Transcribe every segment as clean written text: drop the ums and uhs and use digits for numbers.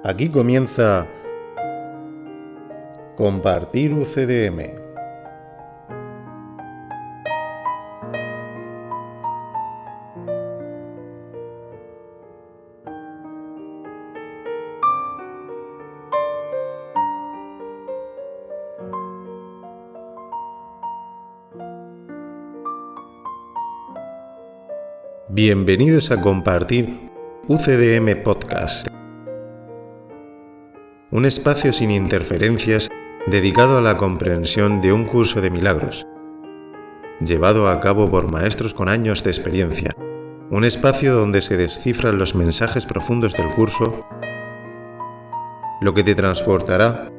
Aquí comienza Compartir UCDM. Bienvenidos a Compartir UCDM Podcast, un espacio sin interferencias dedicado a la comprensión de un curso de milagros, llevado a cabo por maestros con años de experiencia, un espacio donde se descifran los mensajes profundos del curso, lo que te transportará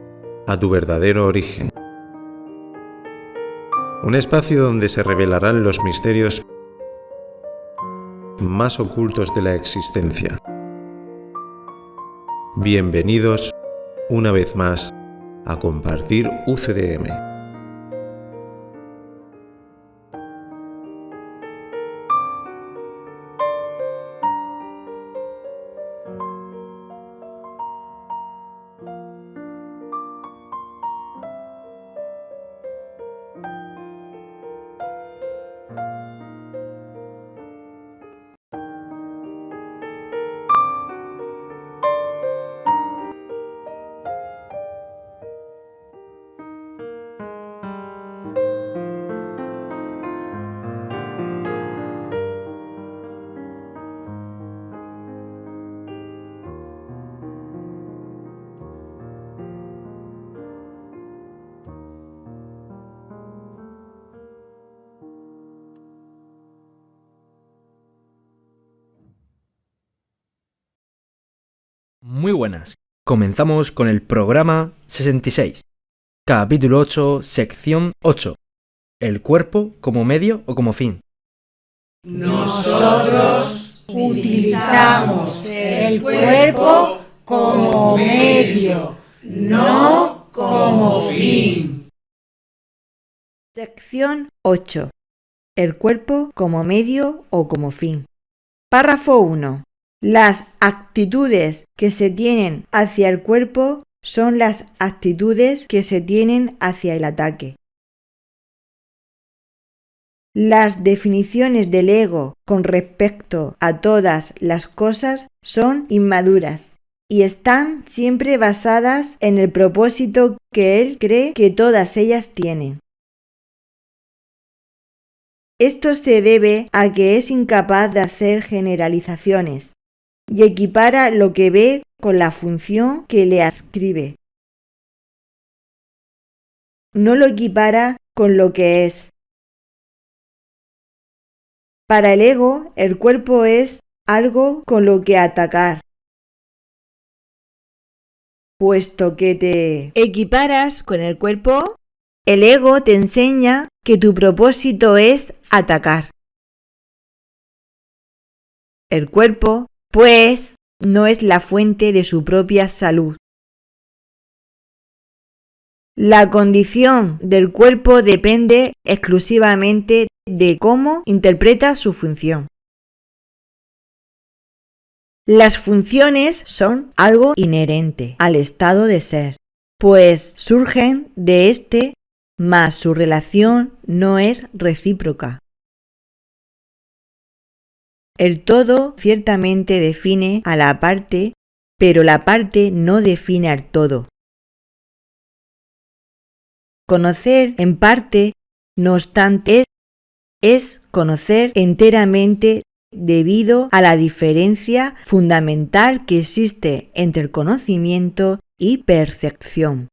a tu verdadero origen. Un espacio donde se revelarán los misterios más ocultos de la existencia. Bienvenidos una vez más a Compartir UCDM. Muy buenas. Comenzamos con el programa 66, capítulo 8, sección 8. El cuerpo como medio o como fin. Nosotros utilizamos el cuerpo como medio, no como fin. Sección 8. El cuerpo como medio o como fin. Párrafo 1. Las actitudes que se tienen hacia el cuerpo son las actitudes que se tienen hacia el ataque. Las definiciones del ego con respecto a todas las cosas son inmaduras y están siempre basadas en el propósito que él cree que todas ellas tienen. Esto se debe a que es incapaz de hacer generalizaciones y equipara lo que ve con la función que le adscribe. No lo equipara con lo que es. Para el ego, el cuerpo es algo con lo que atacar. Puesto que te equiparas con el cuerpo, el ego te enseña que tu propósito es atacar. El cuerpo, pues, no es la fuente de su propia salud. La condición del cuerpo depende exclusivamente de cómo interpreta su función. Las funciones son algo inherente al estado de ser, pues surgen de éste, mas su relación no es recíproca. El todo ciertamente define a la parte, pero la parte no define al todo. Conocer en parte, no obstante, es conocer enteramente debido a la diferencia fundamental que existe entre el conocimiento y percepción.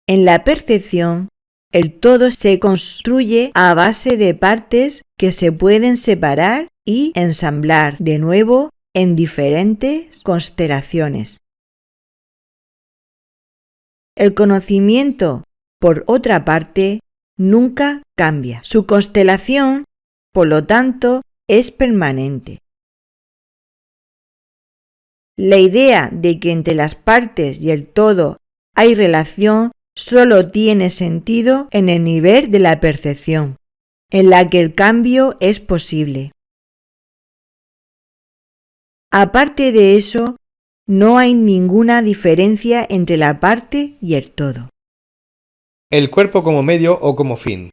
En la percepción, el todo se construye a base de partes que se pueden separar y ensamblar de nuevo en diferentes constelaciones. El conocimiento, por otra parte, nunca cambia. Su constelación, por lo tanto, es permanente. La idea de que entre las partes y el todo hay relación solo tiene sentido en el nivel de la percepción, en la que el cambio es posible. Aparte de eso, no hay ninguna diferencia entre la parte y el todo. El cuerpo como medio o como fin.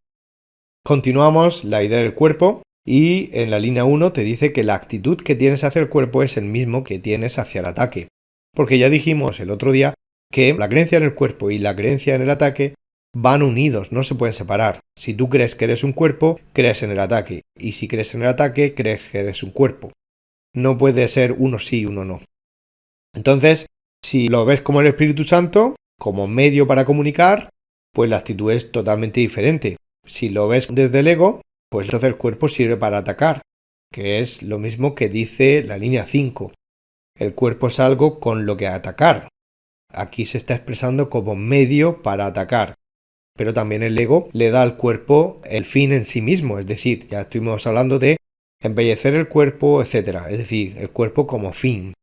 Continuamos la idea del cuerpo y en la línea 1 te dice que la actitud que tienes hacia el cuerpo es el mismo que tienes hacia el ataque. Porque ya dijimos el otro día que la creencia en el cuerpo y la creencia en el ataque van unidos, no se pueden separar. Si tú crees que eres un cuerpo, crees en el ataque. Y si crees en el ataque, crees que eres un cuerpo. No puede ser uno sí y uno no. Entonces, si lo ves como el Espíritu Santo, como medio para comunicar, pues la actitud es totalmente diferente. Si lo ves desde el ego, pues entonces el cuerpo sirve para atacar, que es lo mismo que dice la línea 5. El cuerpo es algo con lo que atacar. Aquí se está expresando como medio para atacar. Pero también el ego le da al cuerpo el fin en sí mismo, es decir, ya estuvimos hablando de embellecer el cuerpo, etc. Es decir, el cuerpo como fin.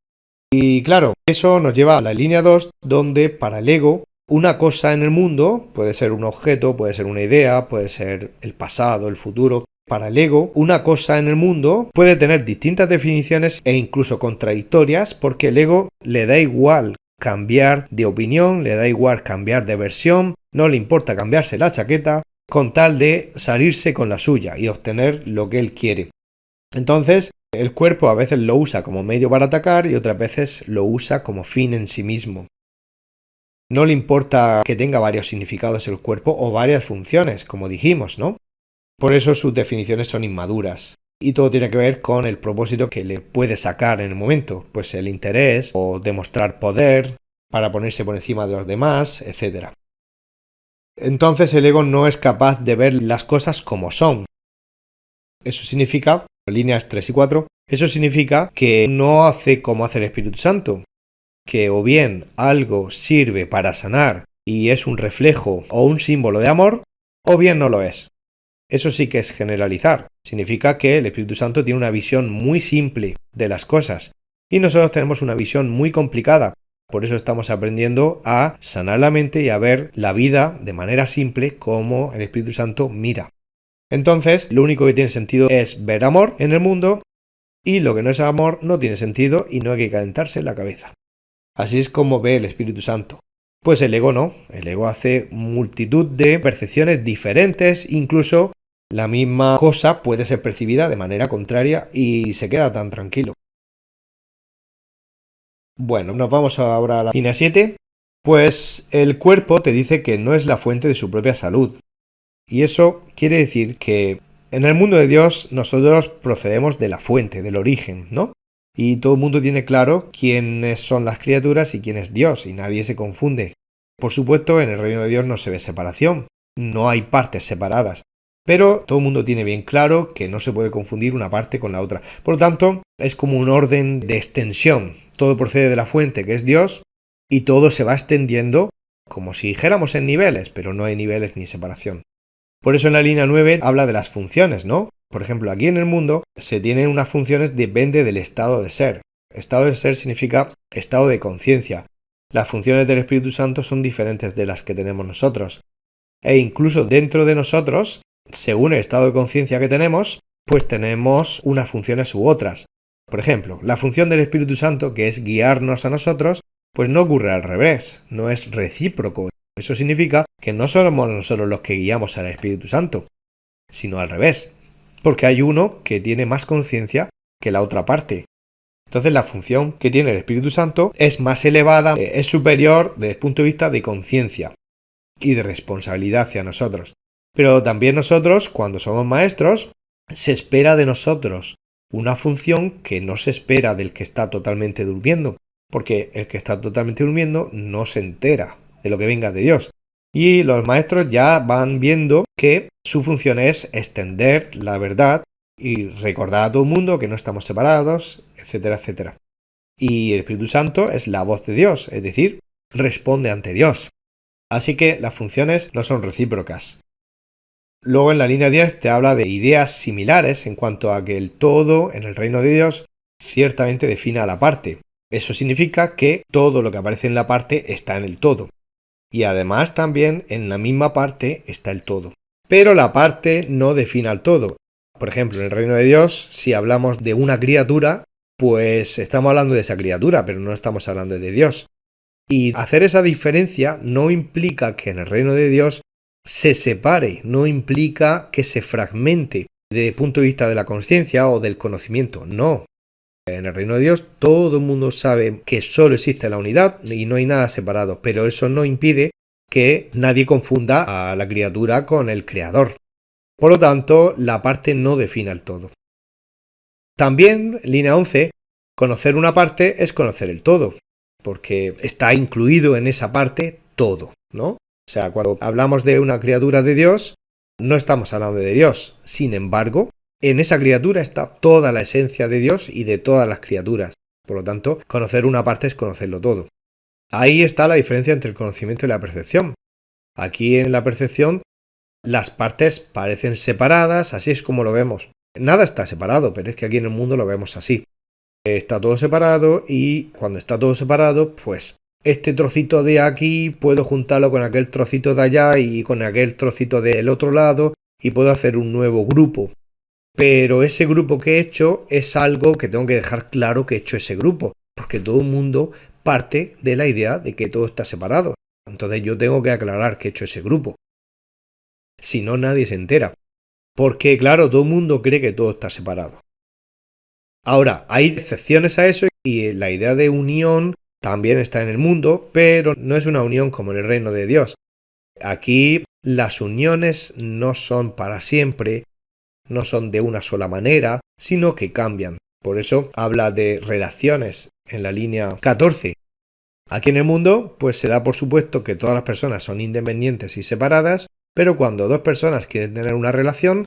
Y claro, eso nos lleva a la línea 2, donde para el ego una cosa en el mundo, puede ser un objeto, puede ser una idea, puede ser el pasado, el futuro. Para el ego, una cosa en el mundo puede tener distintas definiciones e incluso contradictorias porque el ego le da igual cambiar de opinión, le da igual cambiar de versión, no le importa cambiarse la chaqueta con tal de salirse con la suya y obtener lo que él quiere. Entonces, el cuerpo a veces lo usa como medio para atacar y otras veces lo usa como fin en sí mismo. No le importa que tenga varios significados el cuerpo o varias funciones, como dijimos, ¿no? Por eso sus definiciones son inmaduras. Y todo tiene que ver con el propósito que le puede sacar en el momento, pues el interés o demostrar poder para ponerse por encima de los demás, etc. Entonces el ego no es capaz de ver las cosas como son. Eso significa, líneas 3 y 4, eso significa que no hace como hace el Espíritu Santo, que o bien algo sirve para sanar y es un reflejo o un símbolo de amor, o bien no lo es. Eso sí que es generalizar. Significa que el Espíritu Santo tiene una visión muy simple de las cosas y nosotros tenemos una visión muy complicada. Por eso estamos aprendiendo a sanar la mente y a ver la vida de manera simple como el Espíritu Santo mira. Entonces, lo único que tiene sentido es ver amor en el mundo y lo que no es amor no tiene sentido y no hay que calentarse la cabeza. Así es como ve el Espíritu Santo. Pues el ego no, el ego hace multitud de percepciones diferentes, incluso la misma cosa puede ser percibida de manera contraria y se queda tan tranquilo. Bueno, nos vamos ahora a la línea 7. Pues el cuerpo te dice que no es la fuente de su propia salud. Y eso quiere decir que en el mundo de Dios nosotros procedemos de la fuente, del origen, ¿no? Y todo el mundo tiene claro quiénes son las criaturas y quién es Dios, y nadie se confunde. Por supuesto, en el reino de Dios no se ve separación, no hay partes separadas, pero todo el mundo tiene bien claro que no se puede confundir una parte con la otra. Por lo tanto, es como un orden de extensión. Todo procede de la fuente, que es Dios, y todo se va extendiendo como si dijéramos en niveles, pero no hay niveles ni separación. Por eso en la línea 9 habla de las funciones, ¿no? Por ejemplo, aquí en el mundo se tienen unas funciones, depende del estado de ser. Estado de ser significa estado de conciencia. Las funciones del Espíritu Santo son diferentes de las que tenemos nosotros. E incluso dentro de nosotros, según el estado de conciencia que tenemos, pues tenemos unas funciones u otras. Por ejemplo, la función del Espíritu Santo, que es guiarnos a nosotros, pues no ocurre al revés, no es recíproco. Eso significa que no somos nosotros los que guiamos al Espíritu Santo, sino al revés. Porque hay uno que tiene más conciencia que la otra parte. Entonces la función que tiene el Espíritu Santo es más elevada, es superior desde el punto de vista de conciencia y de responsabilidad hacia nosotros. Pero también nosotros, cuando somos maestros, se espera de nosotros una función que no se espera del que está totalmente durmiendo, porque el que está totalmente durmiendo no se entera de lo que venga de Dios. Y los maestros ya van viendo que su función es extender la verdad y recordar a todo el mundo que no estamos separados, etcétera, etcétera. Y el Espíritu Santo es la voz de Dios, es decir, responde ante Dios. Así que las funciones no son recíprocas. Luego en la línea 10 te habla de ideas similares en cuanto a que el todo en el reino de Dios ciertamente define a la parte. Eso significa que todo lo que aparece en la parte está en el todo. Y además también en la misma parte está el todo. Pero la parte no define al todo. Por ejemplo, en el reino de Dios, si hablamos de una criatura, pues estamos hablando de esa criatura, pero no estamos hablando de Dios. Y hacer esa diferencia no implica que en el reino de Dios se separe, no implica que se fragmente desde el punto de vista de la conciencia o del conocimiento, no. En el reino de Dios todo el mundo sabe que solo existe la unidad y no hay nada separado, pero eso no impide que nadie confunda a la criatura con el creador. Por lo tanto, la parte no define el todo. También, línea 11, conocer una parte es conocer el todo, porque está incluido en esa parte todo, ¿no? O sea, cuando hablamos de una criatura de Dios, no estamos hablando de Dios. Sin embargo, en esa criatura está toda la esencia de Dios y de todas las criaturas. Por lo tanto, conocer una parte es conocerlo todo. Ahí está la diferencia entre el conocimiento y la percepción. Aquí en la percepción, las partes parecen separadas, así es como lo vemos. Nada está separado, pero es que aquí en el mundo lo vemos así. Está todo separado y cuando está todo separado, pues este trocito de aquí puedo juntarlo con aquel trocito de allá y con aquel trocito del otro lado y puedo hacer un nuevo grupo. Pero ese grupo que he hecho es algo que tengo que dejar claro que he hecho ese grupo, porque todo el mundo parte de la idea de que todo está separado. Entonces yo tengo que aclarar que he hecho ese grupo. Si no, nadie se entera. Porque claro, todo el mundo cree que todo está separado. Ahora, hay excepciones a eso y la idea de unión también está en el mundo, pero no es una unión como en el reino de Dios. Aquí las uniones no son para siempre, no son de una sola manera, sino que cambian. Por eso habla de relaciones en la línea 14. Aquí en el mundo, pues se da por supuesto que todas las personas son independientes y separadas, pero cuando dos personas quieren tener una relación,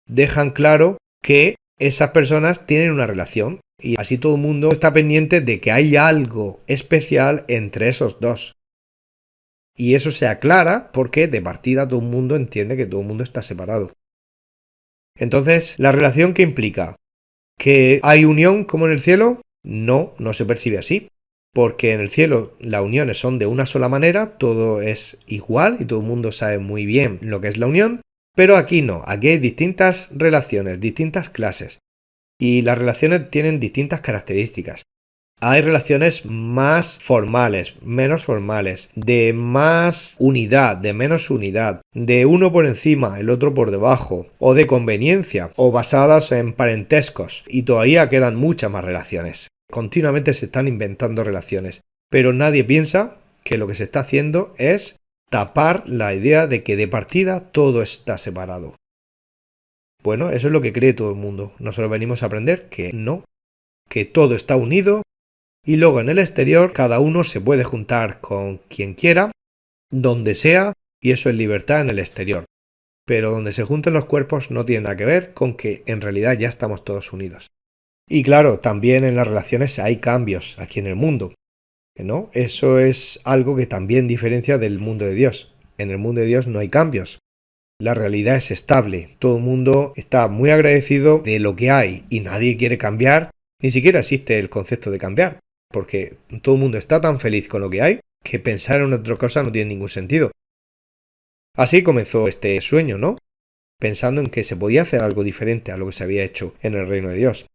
dejan claro que esas personas tienen una relación y así todo el mundo está pendiente de que hay algo especial entre esos dos. Y eso se aclara porque de partida todo el mundo entiende que todo el mundo está separado. Entonces, ¿la relación qué implica? ¿Que hay unión como en el cielo? No, no se percibe así. Porque en el cielo las uniones son de una sola manera, todo es igual y todo el mundo sabe muy bien lo que es la unión. Pero aquí no, aquí hay distintas relaciones, distintas clases. Y las relaciones tienen distintas características. Hay relaciones más formales, menos formales, de más unidad, de menos unidad, de uno por encima, el otro por debajo, o de conveniencia, o basadas en parentescos. Y todavía quedan muchas más relaciones. Continuamente se están inventando relaciones, pero nadie piensa que lo que se está haciendo es tapar la idea de que de partida todo está separado. Bueno, eso es lo que cree todo el mundo. Nosotros venimos a aprender que no, que todo está unido y luego en el exterior cada uno se puede juntar con quien quiera, donde sea, y eso es libertad en el exterior. Pero donde se junten los cuerpos no tiene nada que ver con que en realidad ya estamos todos unidos. Y claro, también en las relaciones hay cambios aquí en el mundo, ¿no? Eso es algo que también diferencia del mundo de Dios. En el mundo de Dios no hay cambios. La realidad es estable. Todo el mundo está muy agradecido de lo que hay y nadie quiere cambiar. Ni siquiera existe el concepto de cambiar, porque todo el mundo está tan feliz con lo que hay que pensar en otra cosa no tiene ningún sentido. Así comenzó este sueño, ¿no? Pensando en que se podía hacer algo diferente a lo que se había hecho en el reino de Dios.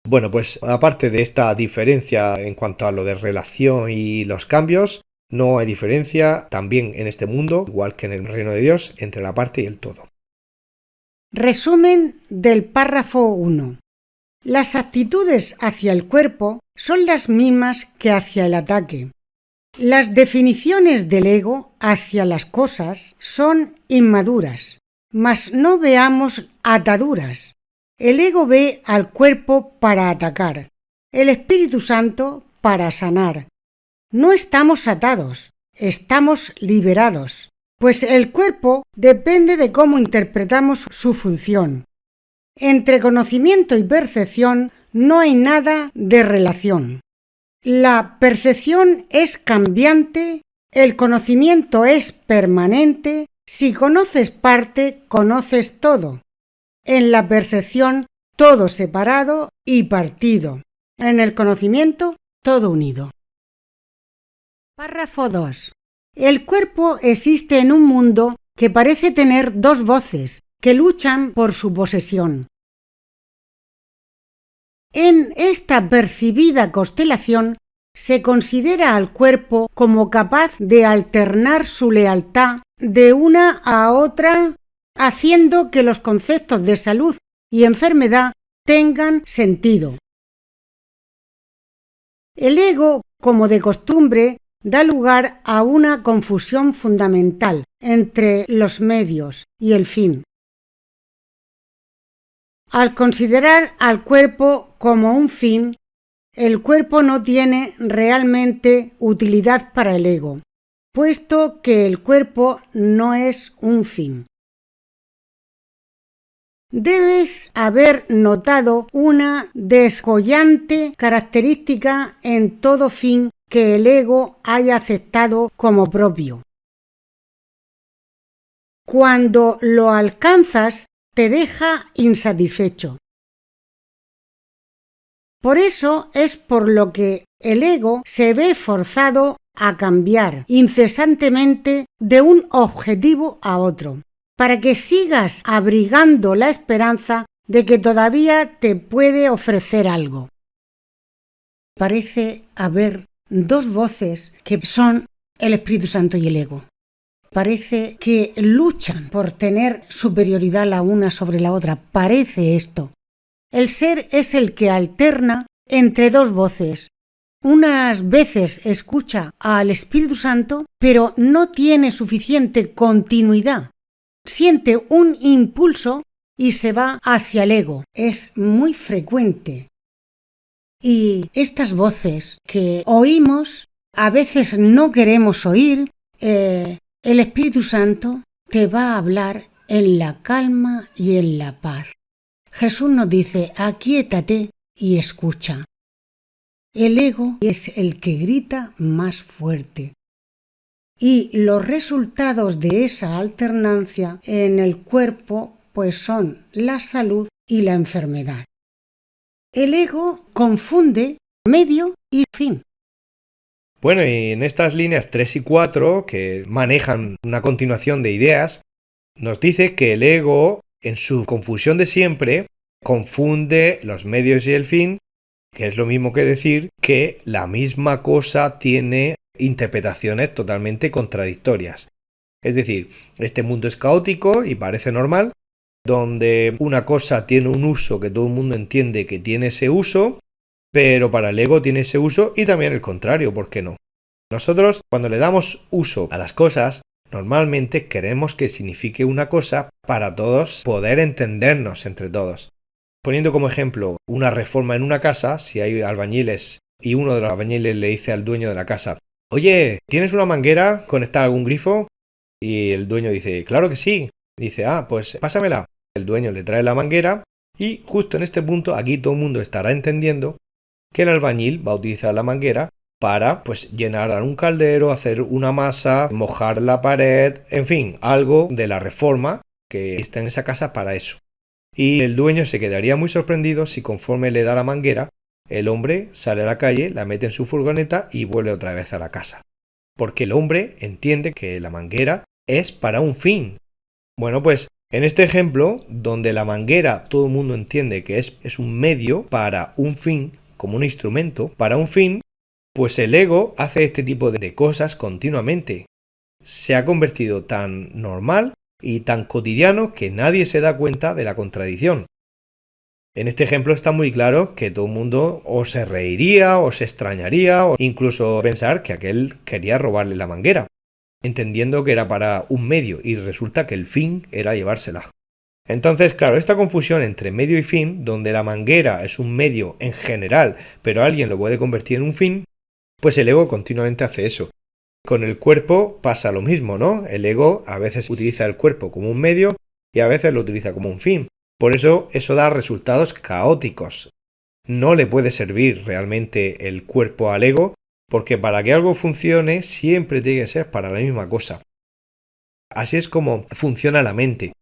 Bueno, pues aparte de esta diferencia en cuanto a lo de relación y los cambios, no hay diferencia también en este mundo, igual que en el reino de Dios, entre la parte y el todo. Resumen del párrafo 1. Las actitudes hacia el cuerpo son las mismas que hacia el ataque. Las definiciones del ego hacia las cosas son inmaduras, mas no veamos ataduras. El ego ve al cuerpo para atacar, el Espíritu Santo para sanar. No estamos atados, estamos liberados, pues el cuerpo depende de cómo interpretamos su función. Entre conocimiento y percepción no hay nada de relación. La percepción es cambiante, el conocimiento es permanente. Si conoces parte, conoces todo. En la percepción, todo separado y partido. En el conocimiento, todo unido. Párrafo 2. El cuerpo existe en un mundo que parece tener dos voces que luchan por su posesión. En esta percibida constelación se considera al cuerpo como capaz de alternar su lealtad de una a otra, haciendo que los conceptos de salud y enfermedad tengan sentido. El ego, como de costumbre, da lugar a una confusión fundamental entre los medios y el fin. Al considerar al cuerpo como un fin, el cuerpo no tiene realmente utilidad para el ego, puesto que el cuerpo no es un fin. Debes haber notado una descollante característica en todo fin que el ego haya aceptado como propio. Cuando lo alcanzas, te deja insatisfecho. Por eso es por lo que el ego se ve forzado a cambiar incesantemente de un objetivo a otro, para que sigas abrigando la esperanza de que todavía te puede ofrecer algo. Parece haber dos voces que son el Espíritu Santo y el ego. Parece que luchan por tener superioridad la una sobre la otra. Parece esto. El ser es el que alterna entre dos voces. Unas veces escucha al Espíritu Santo, pero no tiene suficiente continuidad. Siente un impulso y se va hacia el ego. Es muy frecuente. Y estas voces que oímos, a veces no queremos oír. El Espíritu Santo te va a hablar en la calma y en la paz. Jesús nos dice, aquíétate y escucha. El ego es el que grita más fuerte. Y los resultados de esa alternancia en el cuerpo pues son la salud y la enfermedad. El ego confunde medio y fin. Bueno, y en estas líneas 3 y 4, que manejan una continuación de ideas, nos dice que el ego, en su confusión de siempre, confunde los medios y el fin, que es lo mismo que decir que la misma cosa tiene interpretaciones totalmente contradictorias. Es decir, este mundo es caótico y parece normal, donde una cosa tiene un uso que todo el mundo entiende que tiene ese uso, pero para el ego tiene ese uso y también el contrario, ¿por qué no? Nosotros, cuando le damos uso a las cosas, normalmente queremos que signifique una cosa para todos poder entendernos entre todos. Poniendo como ejemplo una reforma en una casa, si hay albañiles y uno de los albañiles le dice al dueño de la casa, oye, ¿tienes una manguera conectada a algún grifo? Y el dueño dice, claro que sí. Dice, pues pásamela. El dueño le trae la manguera y justo en este punto aquí todo el mundo estará entendiendo que el albañil va a utilizar la manguera para llenar un caldero, hacer una masa, mojar la pared, en fin, algo de la reforma que está en esa casa para eso. Y el dueño se quedaría muy sorprendido si conforme le da la manguera, el hombre sale a la calle, la mete en su furgoneta y vuelve otra vez a la casa. Porque el hombre entiende que la manguera es para un fin. Bueno, pues en este ejemplo, donde la manguera todo el mundo entiende que es un medio para un fin, como un instrumento para un fin, pues el ego hace este tipo de cosas continuamente. Se ha convertido tan normal y tan cotidiano que nadie se da cuenta de la contradicción. En este ejemplo está muy claro que todo el mundo o se reiría o se extrañaría o incluso pensar que aquel quería robarle la manguera, entendiendo que era para un medio y resulta que el fin era llevársela. Entonces, claro, esta confusión entre medio y fin, donde la manguera es un medio en general, pero alguien lo puede convertir en un fin, pues el ego continuamente hace eso. Con el cuerpo pasa lo mismo, ¿no? El ego a veces utiliza el cuerpo como un medio y a veces lo utiliza como un fin. Por eso da resultados caóticos. No le puede servir realmente el cuerpo al ego, porque para que algo funcione siempre tiene que ser para la misma cosa. Así es como funciona la mente.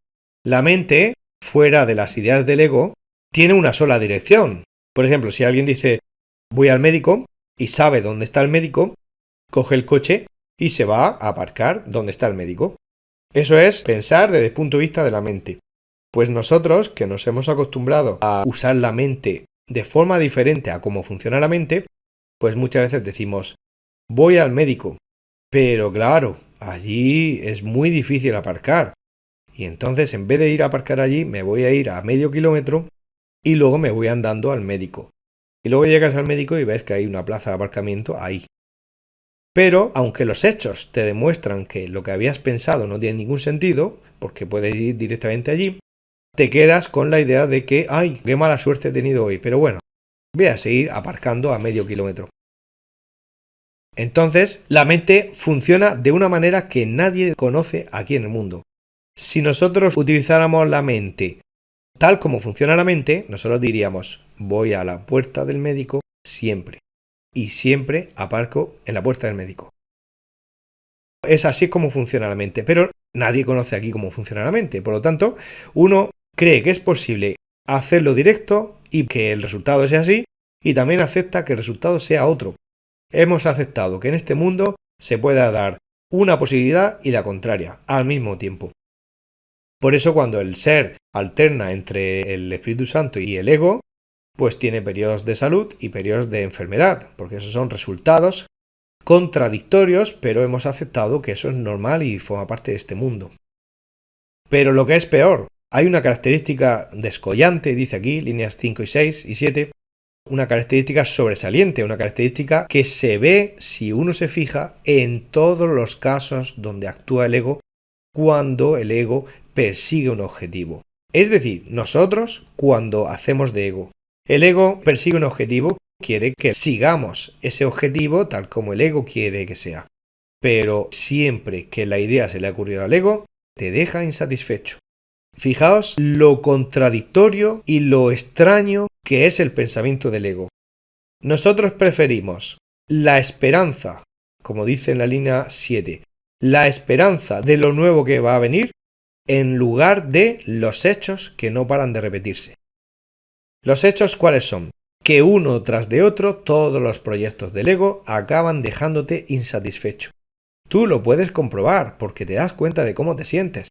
La mente, fuera de las ideas del ego, tiene una sola dirección. Por ejemplo, si alguien dice, voy al médico y sabe dónde está el médico, coge el coche y se va a aparcar donde está el médico. Eso es pensar desde el punto de vista de la mente. Pues nosotros, que nos hemos acostumbrado a usar la mente de forma diferente a cómo funciona la mente, pues muchas veces decimos, voy al médico, pero claro, allí es muy difícil aparcar. Y entonces en vez de ir a aparcar allí, me voy a ir a medio kilómetro y luego me voy andando al médico. Y luego llegas al médico y ves que hay una plaza de aparcamiento ahí. Pero, aunque los hechos te demuestran que lo que habías pensado no tiene ningún sentido, porque puedes ir directamente allí, te quedas con la idea de que, ¡ay, qué mala suerte he tenido hoy! Pero bueno, voy a seguir aparcando a medio kilómetro. Entonces, la mente funciona de una manera que nadie conoce aquí en el mundo. Si nosotros utilizáramos la mente tal como funciona la mente, nosotros diríamos, voy a la puerta del médico siempre. Y siempre aparco en la puerta del médico. Es así como funciona la mente, pero nadie conoce aquí cómo funciona la mente. Por lo tanto, uno cree que es posible hacerlo directo y que el resultado sea así, y también acepta que el resultado sea otro. Hemos aceptado que en este mundo se pueda dar una posibilidad y la contraria al mismo tiempo. Por eso cuando el ser alterna entre el Espíritu Santo y el ego, pues tiene periodos de salud y periodos de enfermedad, porque esos son resultados contradictorios, pero hemos aceptado que eso es normal y forma parte de este mundo. Pero lo que es peor, hay una característica descollante, dice aquí, líneas 5 y 6 y 7, una característica sobresaliente, una característica que se ve si uno se fija en todos los casos donde actúa el ego cuando el ego persigue un objetivo. Es decir, nosotros cuando hacemos de ego. El ego persigue un objetivo, quiere que sigamos ese objetivo tal como el ego quiere que sea. Pero siempre que la idea se le ha ocurrido al ego, te deja insatisfecho. Fijaos lo contradictorio y lo extraño que es el pensamiento del ego. Nosotros preferimos la esperanza, como dice en la línea 7, la esperanza de lo nuevo que va a venir, en lugar de los hechos que no paran de repetirse. ¿Los hechos cuáles son? Que uno tras de otro todos los proyectos del ego acaban dejándote insatisfecho. Tú lo puedes comprobar porque te das cuenta de cómo te sientes.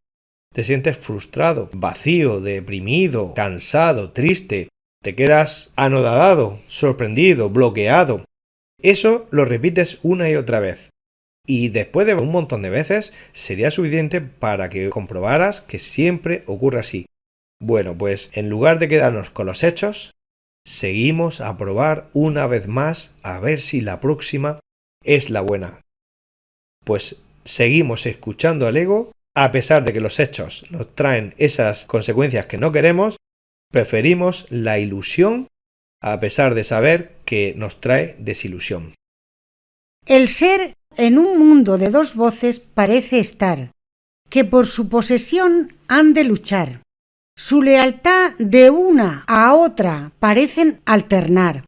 Te sientes frustrado, vacío, deprimido, cansado, triste. Te quedas anodadado, sorprendido, bloqueado. Eso lo repites una y otra vez. Y después de un montón de veces sería suficiente para que comprobaras que siempre ocurre así. Bueno, pues en lugar de quedarnos con los hechos, seguimos a probar una vez más a ver si la próxima es la buena. Pues seguimos escuchando al ego, a pesar de que los hechos nos traen esas consecuencias que no queremos, preferimos la ilusión a pesar de saber que nos trae desilusión. El ser en un mundo de dos voces parece estar, que por su posesión han de luchar. Su lealtad de una a otra parecen alternar.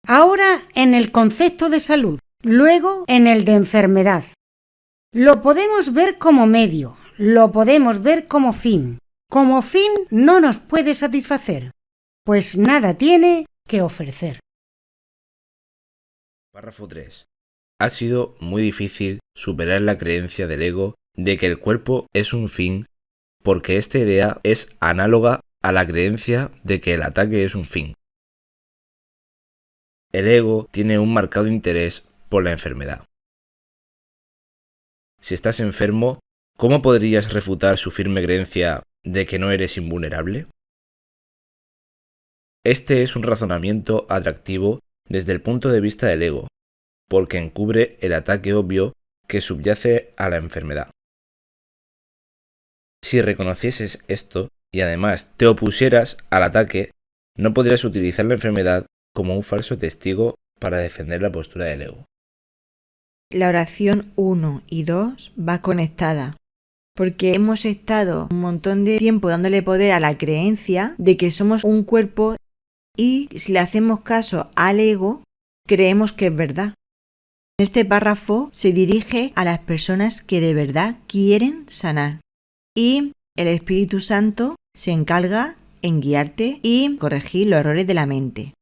Ahora en el concepto de salud, luego en el de enfermedad. Lo podemos ver como medio, lo podemos ver como fin. Como fin no nos puede satisfacer, pues nada tiene que ofrecer. Párrafo 3. Ha sido muy difícil superar la creencia del ego de que el cuerpo es un fin, porque esta idea es análoga a la creencia de que el ataque es un fin. El ego tiene un marcado interés por la enfermedad. Si estás enfermo, ¿cómo podrías refutar su firme creencia de que no eres invulnerable? Este es un razonamiento atractivo desde el punto de vista del ego, porque encubre el ataque obvio que subyace a la enfermedad. Si reconocieses esto y además te opusieras al ataque, no podrías utilizar la enfermedad como un falso testigo para defender la postura del ego. La oración 1 y 2 va conectada, porque hemos estado un montón de tiempo dándole poder a la creencia de que somos un cuerpo y si le hacemos caso al ego, creemos que es verdad. Este párrafo se dirige a las personas que de verdad quieren sanar y el Espíritu Santo se encarga en guiarte y corregir los errores de la mente.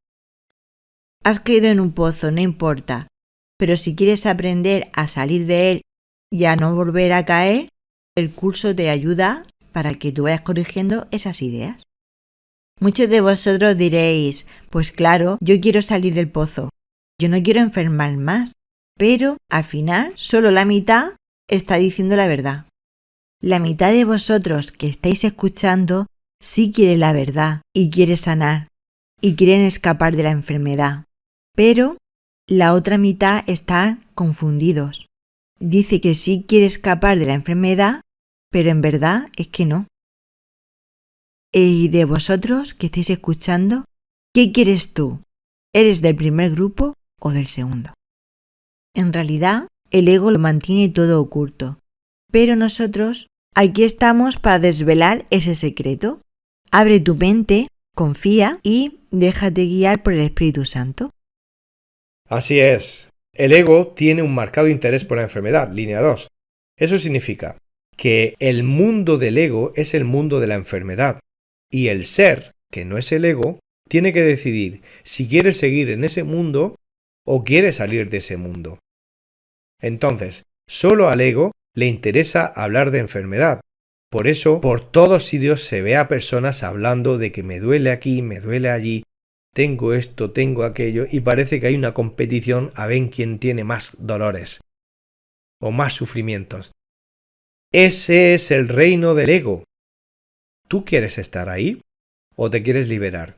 Has caído en un pozo, no importa, pero si quieres aprender a salir de él y a no volver a caer, el curso te ayuda para que tú vayas corrigiendo esas ideas. Muchos de vosotros diréis, pues claro, yo quiero salir del pozo, yo no quiero enfermar más, pero al final solo la mitad está diciendo la verdad. La mitad de vosotros que estáis escuchando sí quiere la verdad y quiere sanar y quieren escapar de la enfermedad, pero la otra mitad está confundidos. Dice que sí quiere escapar de la enfermedad, pero en verdad es que no. Y de vosotros que estáis escuchando, ¿qué quieres tú? ¿Eres del primer grupo o del segundo? En realidad, el ego lo mantiene todo oculto, pero nosotros aquí estamos para desvelar ese secreto. Abre tu mente, confía y déjate guiar por el Espíritu Santo. Así es. El ego tiene un marcado interés por la enfermedad, línea 2. Eso significa que el mundo del ego es el mundo de la enfermedad y el ser, que no es el ego, tiene que decidir si quiere seguir en ese mundo o quiere salir de ese mundo. Entonces, solo al ego le interesa hablar de enfermedad. Por eso, por todos sitios se ve a personas hablando de que me duele aquí, me duele allí, tengo esto, tengo aquello, y parece que hay una competición a ver quién tiene más dolores o más sufrimientos. Ese es el reino del ego. ¿Tú quieres estar ahí o te quieres liberar?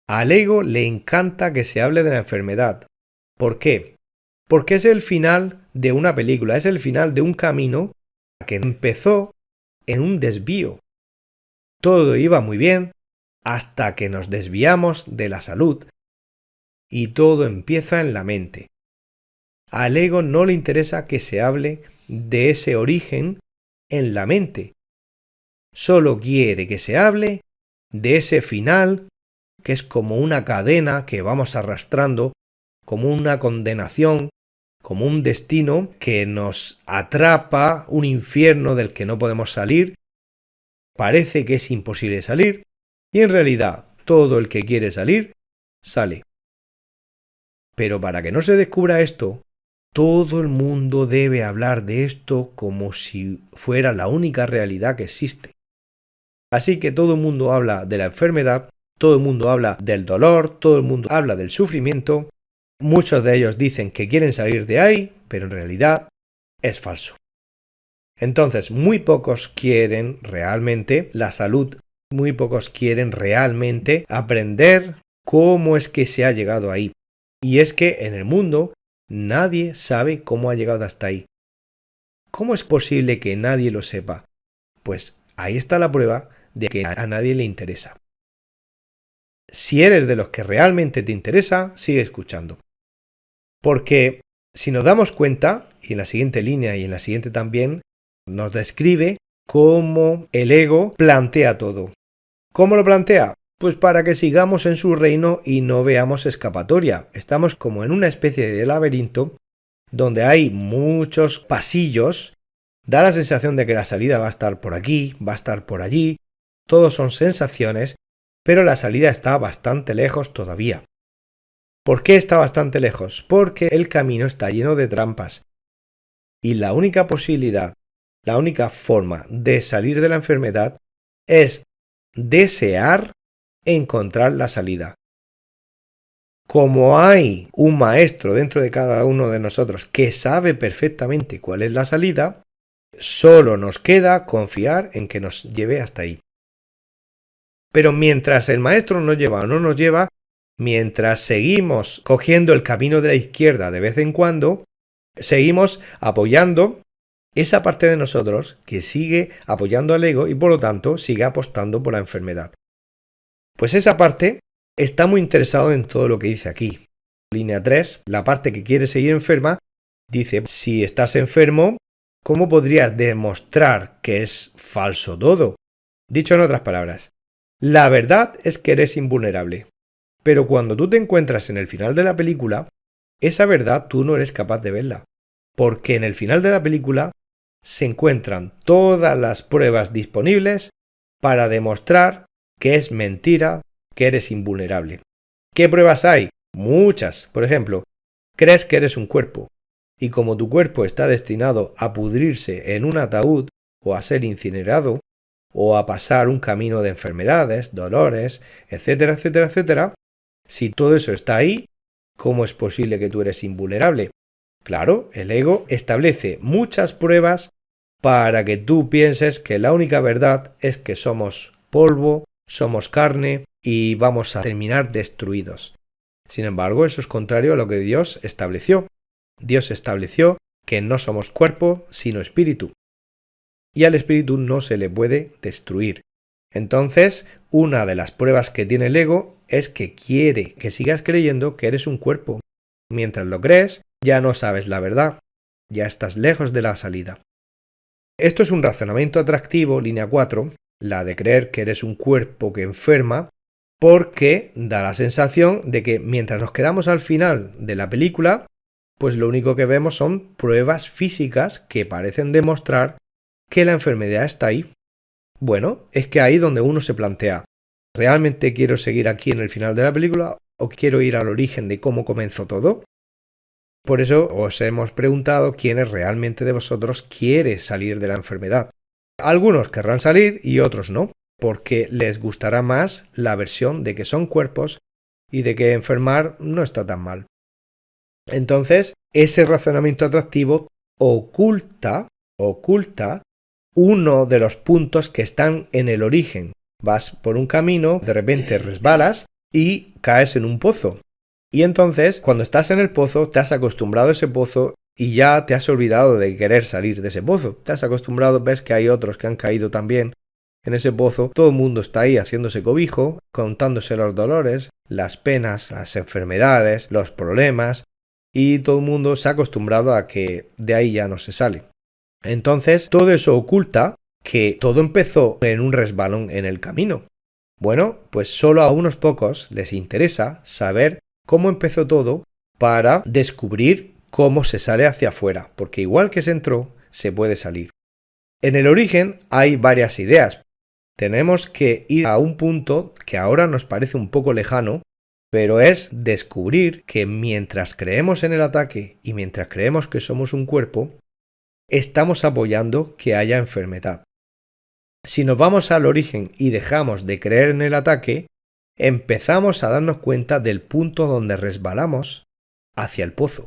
Al ego le encanta que se hable de la enfermedad. ¿Por qué? Porque es el final de una película, es el final de un camino que empezó en un desvío. Todo iba muy bien hasta que nos desviamos de la salud y todo empieza en la mente. Al ego no le interesa que se hable de ese origen en la mente. Solo quiere que se hable de ese final que es como una cadena que vamos arrastrando, como una condenación, como un destino que nos atrapa, un infierno del que no podemos salir. Parece que es imposible salir y en realidad todo el que quiere salir, sale. Pero para que no se descubra esto, todo el mundo debe hablar de esto como si fuera la única realidad que existe. Así que todo el mundo habla de la enfermedad, todo el mundo habla del dolor, todo el mundo habla del sufrimiento. Muchos de ellos dicen que quieren salir de ahí, pero en realidad es falso. Entonces, muy pocos quieren realmente la salud, muy pocos quieren realmente aprender cómo es que se ha llegado ahí. Y es que en el mundo nadie sabe cómo ha llegado hasta ahí. ¿Cómo es posible que nadie lo sepa? Pues ahí está la prueba de que a nadie le interesa. Si eres de los que realmente te interesa, sigue escuchando. Porque si nos damos cuenta, y en la siguiente línea y en la siguiente también, nos describe cómo el ego plantea todo. ¿Cómo lo plantea? Pues para que sigamos en su reino y no veamos escapatoria. Estamos como en una especie de laberinto donde hay muchos pasillos. Da la sensación de que la salida va a estar por aquí, va a estar por allí. Todos son sensaciones, pero la salida está bastante lejos todavía. ¿Por qué está bastante lejos? Porque el camino está lleno de trampas. Y la única posibilidad, la única forma de salir de la enfermedad es desear encontrar la salida. Como hay un maestro dentro de cada uno de nosotros que sabe perfectamente cuál es la salida, solo nos queda confiar en que nos lleve hasta ahí. Pero mientras el maestro nos lleva o no nos lleva, mientras seguimos cogiendo el camino de la izquierda de vez en cuando, seguimos apoyando esa parte de nosotros que sigue apoyando al ego y por lo tanto sigue apostando por la enfermedad. Pues esa parte está muy interesado en todo lo que dice aquí. Línea 3, la parte que quiere seguir enferma, dice, si estás enfermo, ¿cómo podrías demostrar que es falso todo? Dicho en otras palabras, la verdad es que eres invulnerable. Pero cuando tú te encuentras en el final de la película, esa verdad tú no eres capaz de verla. Porque en el final de la película se encuentran todas las pruebas disponibles para demostrar que es mentira, que eres invulnerable. ¿Qué pruebas hay? Muchas. Por ejemplo, crees que eres un cuerpo y como tu cuerpo está destinado a pudrirse en un ataúd o a ser incinerado, o a pasar un camino de enfermedades, dolores, etcétera, etcétera, etcétera, si todo eso está ahí, ¿cómo es posible que tú eres invulnerable? Claro, el ego establece muchas pruebas para que tú pienses que la única verdad es que somos polvo, somos carne y vamos a terminar destruidos. Sin embargo, eso es contrario a lo que Dios estableció. Dios estableció que no somos cuerpo, sino espíritu. Y al espíritu no se le puede destruir. Entonces, una de las pruebas que tiene el ego es que quiere que sigas creyendo que eres un cuerpo. Mientras lo crees, ya no sabes la verdad, ya estás lejos de la salida. Esto es un razonamiento atractivo, línea 4, la de creer que eres un cuerpo que enferma, porque da la sensación de que mientras nos quedamos al final de la película, pues lo único que vemos son pruebas físicas que parecen demostrar que la enfermedad está ahí. Bueno, es que ahí donde uno se plantea, ¿realmente quiero seguir aquí en el final de la película o quiero ir al origen de cómo comenzó todo? Por eso os hemos preguntado quiénes realmente de vosotros quiere salir de la enfermedad. Algunos querrán salir y otros no, porque les gustará más la versión de que son cuerpos y de que enfermar no está tan mal. Entonces, ese razonamiento atractivo oculta uno de los puntos que están en el origen. Vas por un camino, de repente resbalas y caes en un pozo. Y entonces, cuando estás en el pozo, te has acostumbrado a ese pozo y ya te has olvidado de querer salir de ese pozo. Te has acostumbrado, ves que hay otros que han caído también en ese pozo. Todo el mundo está ahí haciéndose cobijo, contándose los dolores, las penas, las enfermedades, los problemas, y todo el mundo se ha acostumbrado a que de ahí ya no se sale. Entonces, todo eso oculta que todo empezó en un resbalón en el camino. Bueno, pues solo a unos pocos les interesa saber cómo empezó todo para descubrir cómo se sale hacia afuera, porque igual que se entró, se puede salir. En el origen hay varias ideas. Tenemos que ir a un punto que ahora nos parece un poco lejano, pero es descubrir que mientras creemos en el ataque y mientras creemos que somos un cuerpo, estamos apoyando que haya enfermedad. Si nos vamos al origen y dejamos de creer en el ataque, empezamos a darnos cuenta del punto donde resbalamos hacia el pozo.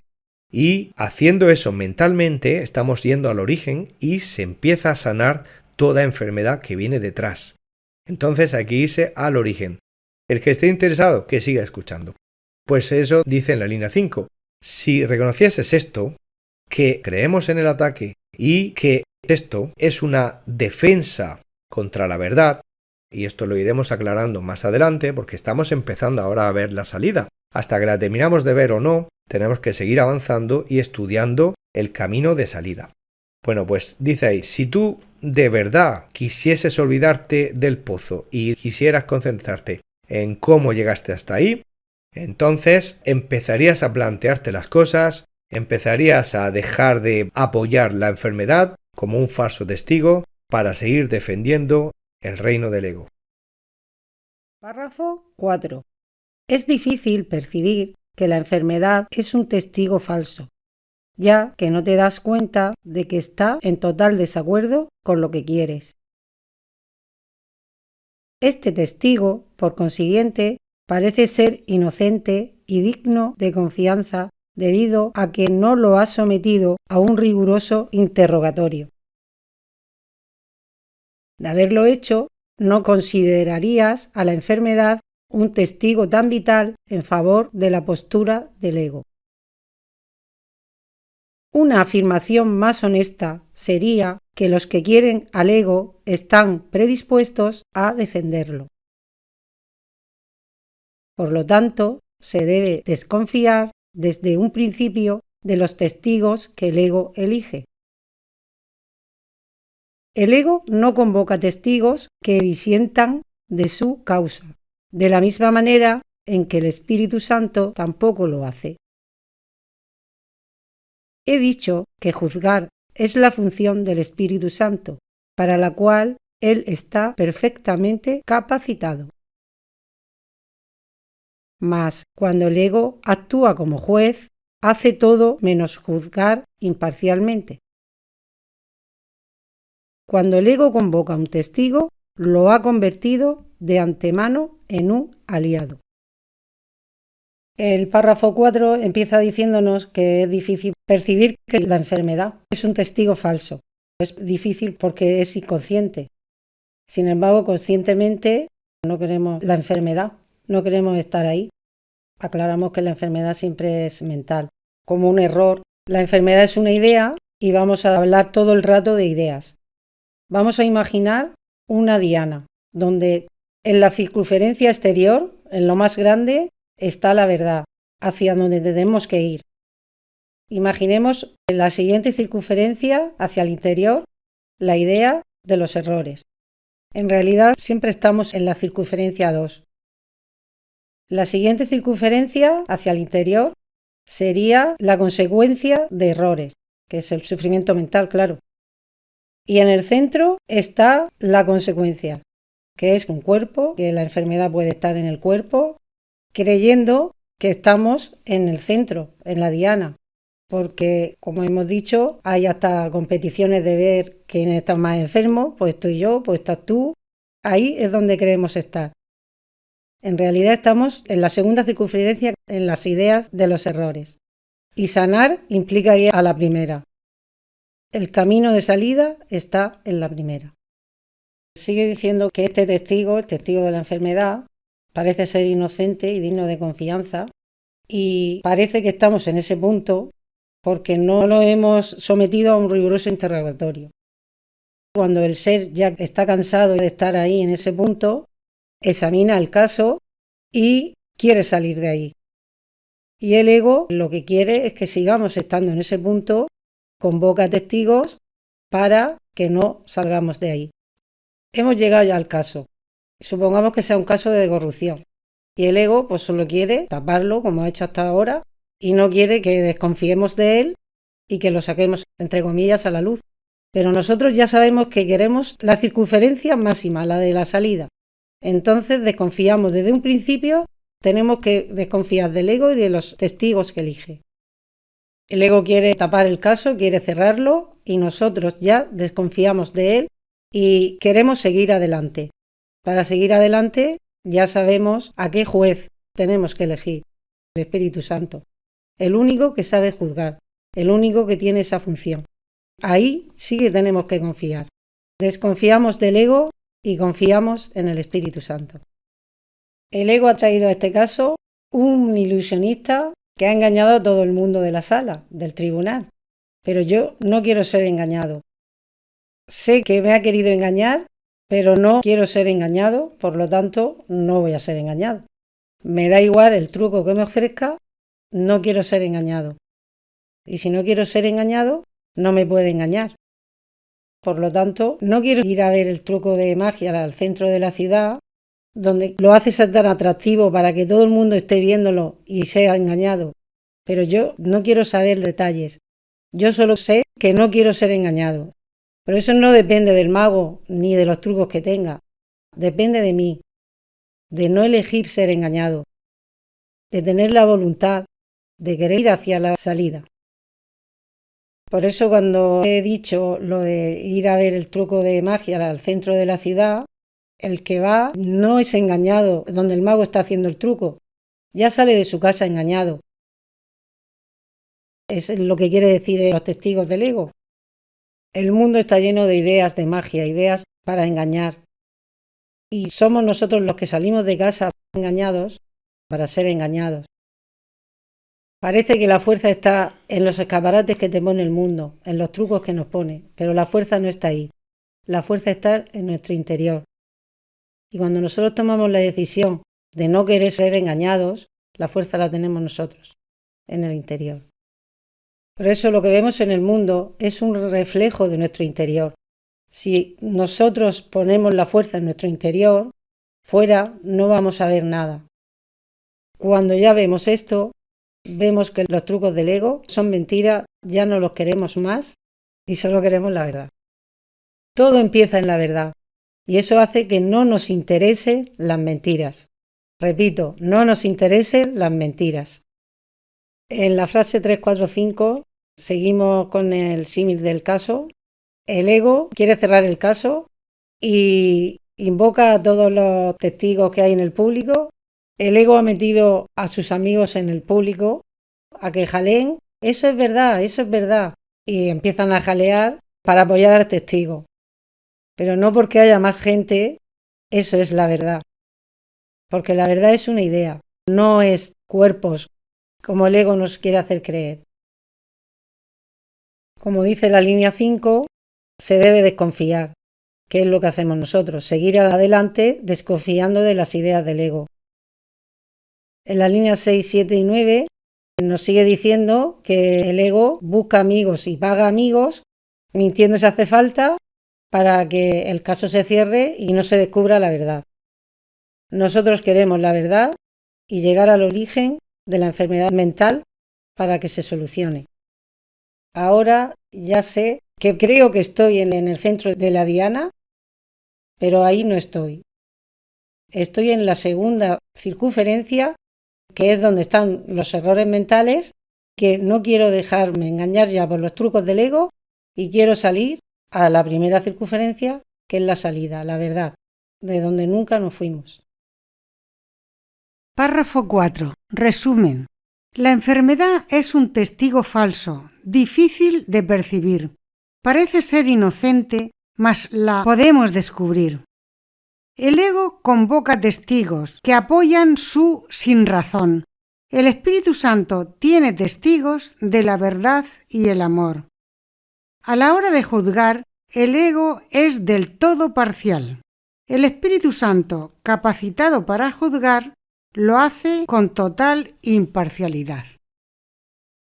Y haciendo eso mentalmente, estamos yendo al origen y se empieza a sanar toda enfermedad que viene detrás. Entonces hay que irse al origen. El que esté interesado, que siga escuchando. Pues eso dice en la línea 5. Si reconocieses esto, que creemos en el ataque y que esto es una defensa contra la verdad, y esto lo iremos aclarando más adelante porque estamos empezando ahora a ver la salida. Hasta que la terminamos de ver o no, tenemos que seguir avanzando y estudiando el camino de salida. Bueno, pues dice ahí, si tú de verdad quisieses olvidarte del pozo y quisieras concentrarte en cómo llegaste hasta ahí, entonces empezarías a plantearte las cosas, empezarías a dejar de apoyar la enfermedad como un falso testigo para seguir defendiendo el reino del ego. Párrafo 4. Es difícil percibir que la enfermedad es un testigo falso, ya que no te das cuenta de que está en total desacuerdo con lo que quieres. Este testigo, por consiguiente, parece ser inocente y digno de confianza debido a que no lo has sometido a un riguroso interrogatorio. De haberlo hecho, no considerarías a la enfermedad un testigo tan vital en favor de la postura del ego. Una afirmación más honesta sería que los que quieren al ego están predispuestos a defenderlo. Por lo tanto, se debe desconfiar desde un principio de los testigos que el ego elige. El ego no convoca testigos que disientan de su causa, de la misma manera en que el Espíritu Santo tampoco lo hace. He dicho que juzgar es la función del Espíritu Santo, para la cual Él está perfectamente capacitado. Mas cuando el ego actúa como juez, hace todo menos juzgar imparcialmente. cuando el ego convoca a un testigo, lo ha convertido de antemano en un aliado. El párrafo 4 empieza diciéndonos que es difícil percibir que la enfermedad es un testigo falso. Es difícil porque es inconsciente. Sin embargo, conscientemente no queremos la enfermedad, no queremos estar ahí. Aclaramos que la enfermedad siempre es mental, como un error. La enfermedad es una idea y vamos a hablar todo el rato de ideas. Vamos a imaginar una diana, donde en la circunferencia exterior, en lo más grande, está la verdad, hacia donde tenemos que ir. Imaginemos en la siguiente circunferencia, hacia el interior, la idea de los errores. En realidad siempre estamos en la circunferencia 2. La siguiente circunferencia, hacia el interior, sería la consecuencia de errores, que es el sufrimiento mental, claro. Y en el centro está la consecuencia, que es un cuerpo, que la enfermedad puede estar en el cuerpo, creyendo que estamos en el centro, en la diana, porque, como hemos dicho, hay hasta competiciones de ver quién está más enfermo, pues estoy yo, pues estás tú, ahí es donde queremos estar. En realidad estamos en la segunda circunferencia, en las ideas de los errores, y sanar implicaría a la primera. El camino de salida está en la primera. Sigue diciendo que este testigo, el testigo de la enfermedad, parece ser inocente y digno de confianza, y parece que estamos en ese punto porque no lo hemos sometido a un riguroso interrogatorio. Cuando el ser ya está cansado de estar ahí en ese punto, examina el caso y quiere salir de ahí. Y el ego lo que quiere es que sigamos estando en ese punto, convoca testigos para que no salgamos de ahí. Hemos llegado ya al caso. Supongamos que sea un caso de corrupción. Y el ego pues solo quiere taparlo como ha hecho hasta ahora y no quiere que desconfiemos de él y que lo saquemos, entre comillas, a la luz. Pero nosotros ya sabemos que queremos la circunferencia máxima, la de la salida. Entonces desconfiamos desde un principio, tenemos que desconfiar del ego y de los testigos que elige. El ego quiere tapar el caso, quiere cerrarlo y nosotros ya desconfiamos de él y queremos seguir adelante. Para seguir adelante ya sabemos a qué juez tenemos que elegir, el Espíritu Santo, el único que sabe juzgar, el único que tiene esa función. Ahí sí que tenemos que confiar. Desconfiamos del ego y confiamos en el Espíritu Santo. El ego ha traído a este caso un ilusionista que ha engañado a todo el mundo de la sala, del tribunal. Pero yo no quiero ser engañado. Sé que me ha querido engañar, pero no quiero ser engañado, por lo tanto no voy a ser engañado. Me da igual el truco que me ofrezca, no quiero ser engañado. Y si no quiero ser engañado, no me puede engañar. Por lo tanto, no quiero ir a ver el truco de magia al centro de la ciudad, donde lo hace ser tan atractivo para que todo el mundo esté viéndolo y sea engañado. Pero yo no quiero saber detalles. Yo solo sé que no quiero ser engañado. Pero eso no depende del mago ni de los trucos que tenga. Depende de mí, de no elegir ser engañado, de tener la voluntad de querer ir hacia la salida. Por eso cuando he dicho lo de ir a ver el truco de magia al centro de la ciudad, el que va no es engañado donde el mago está haciendo el truco, ya sale de su casa engañado. Es lo que quiere decir los testigos del ego. El mundo está lleno de ideas de magia, ideas para engañar. Y somos nosotros los que salimos de casa engañados para ser engañados. Parece que la fuerza está en los escaparates que te pone el mundo, en los trucos que nos pone, pero la fuerza no está ahí. La fuerza está en nuestro interior. Y cuando nosotros tomamos la decisión de no querer ser engañados, la fuerza la tenemos nosotros, en el interior. Por eso lo que vemos en el mundo es un reflejo de nuestro interior. Si nosotros ponemos la fuerza en nuestro interior, fuera no vamos a ver nada. Cuando ya vemos esto, vemos que los trucos del ego son mentiras, ya no los queremos más y solo queremos la verdad. Todo empieza en la verdad y eso hace que no nos interesen las mentiras. Repito, no nos interesen las mentiras. En la frase 3, 4, 5 seguimos con el símil del caso. El ego quiere cerrar el caso y invoca a todos los testigos que hay en el público. El ego ha metido a sus amigos en el público a que jaleen. Eso es verdad, eso es verdad. Y empiezan a jalear para apoyar al testigo. Pero no porque haya más gente, eso es la verdad. Porque la verdad es una idea, no es cuerpos, como el ego nos quiere hacer creer. Como dice la línea 5, se debe desconfiar, que es lo que hacemos nosotros, seguir adelante desconfiando de las ideas del ego. En la línea 6, 7 y 9 nos sigue diciendo que el ego busca amigos y paga amigos, mintiendo si hace falta, para que el caso se cierre y no se descubra la verdad. Nosotros queremos la verdad y llegar al origen de la enfermedad mental para que se solucione. Ahora ya sé que creo que estoy en el centro de la diana, pero ahí no estoy. Estoy en la segunda circunferencia, que es donde están los errores mentales, que no quiero dejarme engañar ya por los trucos del ego y quiero salir a la primera circunferencia, que es la salida, la verdad, de donde nunca nos fuimos. Párrafo 4. Resumen. La enfermedad es un testigo falso, difícil de percibir. Parece ser inocente, mas la podemos descubrir. El ego convoca testigos que apoyan su sinrazón. El Espíritu Santo tiene testigos de la verdad y el amor. A la hora de juzgar, el ego es del todo parcial. El Espíritu Santo, capacitado para juzgar, lo hace con total imparcialidad.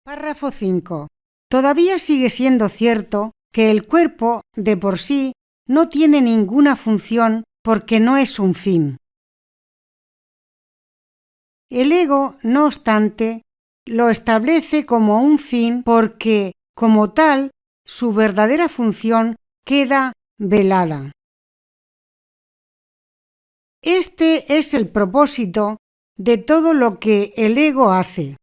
Párrafo 5. Todavía sigue siendo cierto que el cuerpo de por sí no tiene ninguna función porque no es un fin. El ego, no obstante, lo establece como un fin porque, como tal, su verdadera función queda velada. Este es el propósito de todo lo que el ego hace.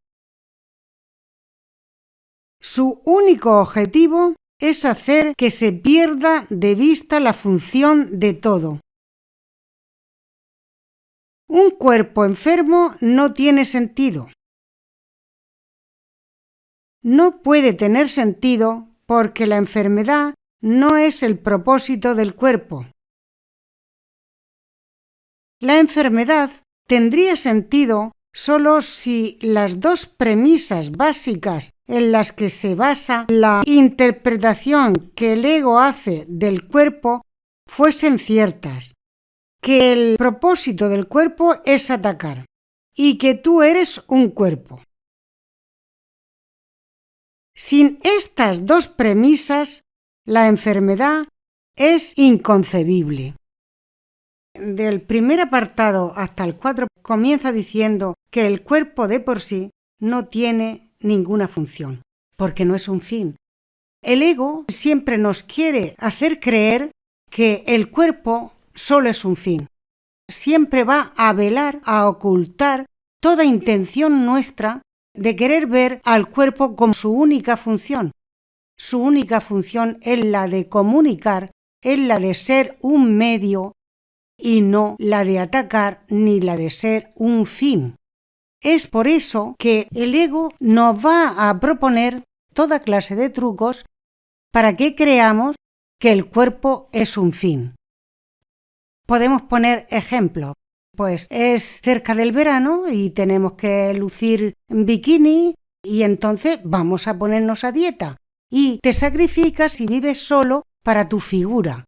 Su único objetivo es hacer que se pierda de vista la función de todo. Un cuerpo enfermo no tiene sentido. No puede tener sentido porque la enfermedad no es el propósito del cuerpo. La enfermedad tendría sentido solo si las dos premisas básicas en las que se basa la interpretación que el ego hace del cuerpo fuesen ciertas, que el propósito del cuerpo es atacar y que tú eres un cuerpo. Sin estas dos premisas, la enfermedad es inconcebible. Del primer apartado hasta el 4 comienza diciendo que el cuerpo de por sí no tiene ninguna función, porque no es un fin. El ego siempre nos quiere hacer creer que el cuerpo solo es un fin. Siempre va a velar, a ocultar toda intención nuestra de querer ver al cuerpo como su única función. Su única función es la de comunicar, es la de ser un medio y no la de atacar ni la de ser un fin. Es por eso que el ego nos va a proponer toda clase de trucos para que creamos que el cuerpo es un fin. Podemos poner ejemplos. Pues es cerca del verano y tenemos que lucir bikini y entonces vamos a ponernos a dieta y te sacrificas y vives solo para tu figura.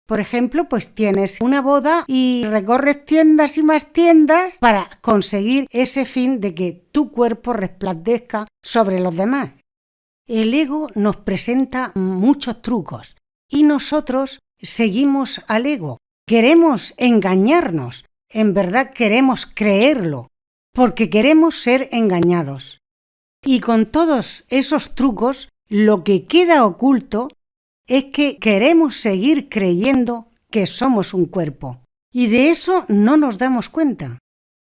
Por ejemplo, pues tienes una boda y recorres tiendas y más tiendas para conseguir ese fin de que tu cuerpo resplandezca sobre los demás. El ego nos presenta muchos trucos y nosotros seguimos al ego. Queremos engañarnos, en verdad queremos creerlo, porque queremos ser engañados. Y con todos esos trucos, lo que queda oculto es que queremos seguir creyendo que somos un cuerpo. Y de eso no nos damos cuenta.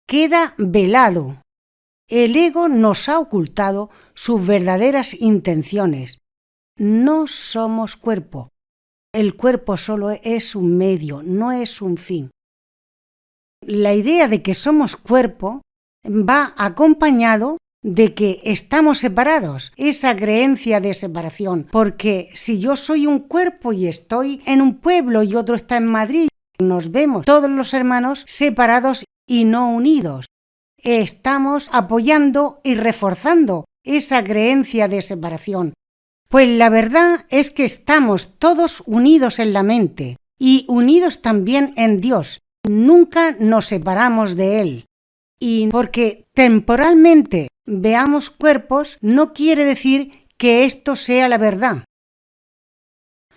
Queda velado. El ego nos ha ocultado sus verdaderas intenciones. No somos cuerpo, el cuerpo solo es un medio, no es un fin. La idea de que somos cuerpo va acompañado de que estamos separados, esa creencia de separación, porque si yo soy un cuerpo y estoy en un pueblo y otro está en Madrid, nos vemos todos los hermanos separados y no unidos. Estamos apoyando y reforzando esa creencia de separación. Pues la verdad es que estamos todos unidos en la mente y unidos también en Dios. Nunca nos separamos de Él. Y porque temporalmente veamos cuerpos no quiere decir que esto sea la verdad.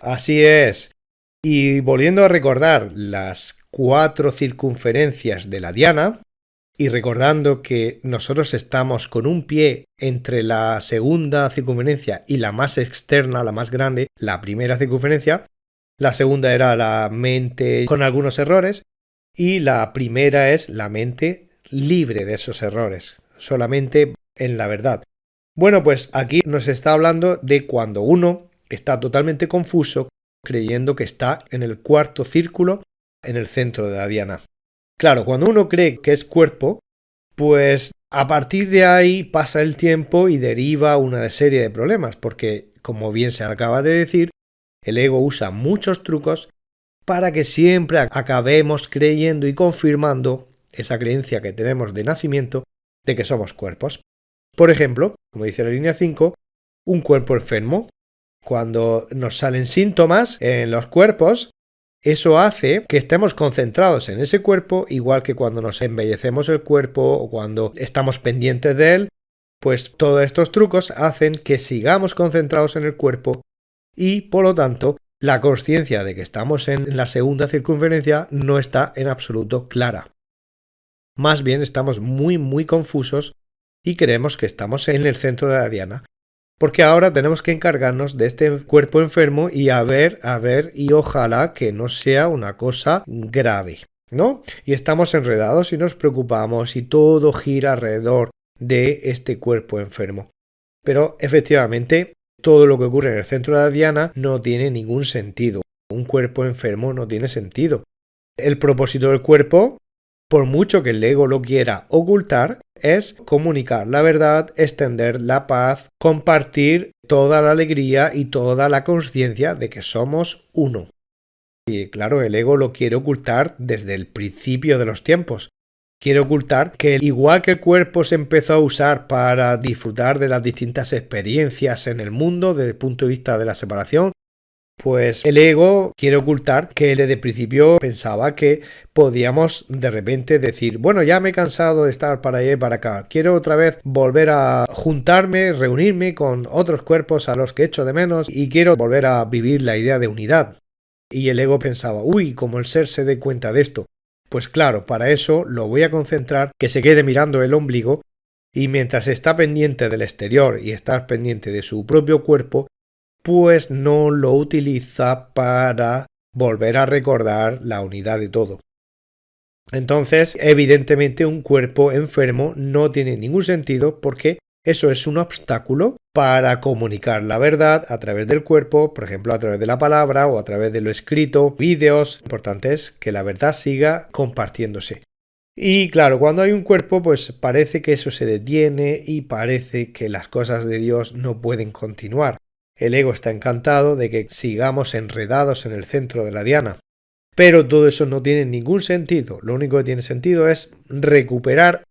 Así es. Y volviendo a recordar las 4 circunferencias de la diana, y recordando que nosotros estamos con un pie entre la segunda circunferencia y la más externa, la más grande, la primera circunferencia, la segunda era la mente con algunos errores, y la primera es la mente libre de esos errores, solamente en la verdad. Bueno, pues aquí nos está hablando de cuando uno está totalmente confuso, creyendo que está en el 4º círculo, en el centro de la diana. Claro, cuando uno cree que es cuerpo, pues a partir de ahí pasa el tiempo y deriva una serie de problemas, porque, como bien se acaba de decir, el ego usa muchos trucos para que siempre acabemos creyendo y confirmando esa creencia que tenemos de nacimiento de que somos cuerpos. Por ejemplo, como dice la línea 5, un cuerpo enfermo. Cuando nos salen síntomas en los cuerpos, eso hace que estemos concentrados en ese cuerpo, igual que cuando nos embellecemos el cuerpo o cuando estamos pendientes de él, pues todos estos trucos hacen que sigamos concentrados en el cuerpo y, por lo tanto, la conciencia de que estamos en la segunda circunferencia no está en absoluto clara. Más bien estamos muy confusos y creemos que estamos en el centro de la diana. Porque ahora tenemos que encargarnos de este cuerpo enfermo y a ver, y ojalá que no sea una cosa grave, ¿no? Y estamos enredados y nos preocupamos y todo gira alrededor de este cuerpo enfermo. Pero efectivamente, todo lo que ocurre en el centro de la diana no tiene ningún sentido. Un cuerpo enfermo no tiene sentido. El propósito del cuerpo, por mucho que el ego lo quiera ocultar, es comunicar la verdad, extender la paz, compartir toda la alegría y toda la conciencia de que somos uno. Y claro, el ego lo quiere ocultar desde el principio de los tiempos. Quiere ocultar que igual que el cuerpo se empezó a usar para disfrutar de las distintas experiencias en el mundo desde el punto de vista de la separación, pues el ego quiere ocultar que él desde el principio pensaba que podíamos de repente decir, bueno, ya me he cansado de estar para allá y para acá, quiero otra vez volver a juntarme, reunirme con otros cuerpos a los que echo de menos y quiero volver a vivir la idea de unidad. Y el ego pensaba, uy, como el ser se dé cuenta de esto. Pues claro, para eso lo voy a concentrar, que se quede mirando el ombligo y mientras está pendiente del exterior y está pendiente de su propio cuerpo, pues no lo utiliza para volver a recordar la unidad de todo. Entonces, evidentemente, un cuerpo enfermo no tiene ningún sentido porque eso es un obstáculo para comunicar la verdad a través del cuerpo, por ejemplo, a través de la palabra o a través de lo escrito, vídeos. Lo importante es que la verdad siga compartiéndose. Y claro, cuando hay un cuerpo, pues parece que eso se detiene y parece que las cosas de Dios no pueden continuar. El ego está encantado de que sigamos enredados en el centro de la diana. Pero todo eso no tiene ningún sentido. Lo único que tiene sentido es recuperar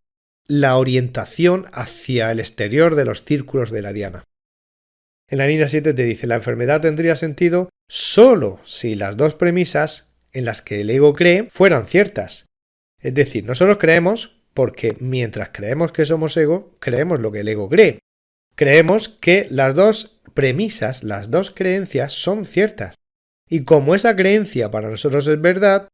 la orientación hacia el exterior de los círculos de la diana. En la línea 7 te dice, la enfermedad tendría sentido solo si las dos premisas en las que el ego cree fueran ciertas. Es decir, nosotros creemos porque mientras creemos que somos ego, creemos lo que el ego cree. Creemos que las dos premisas, las dos creencias son ciertas. Y como esa creencia para nosotros es verdad,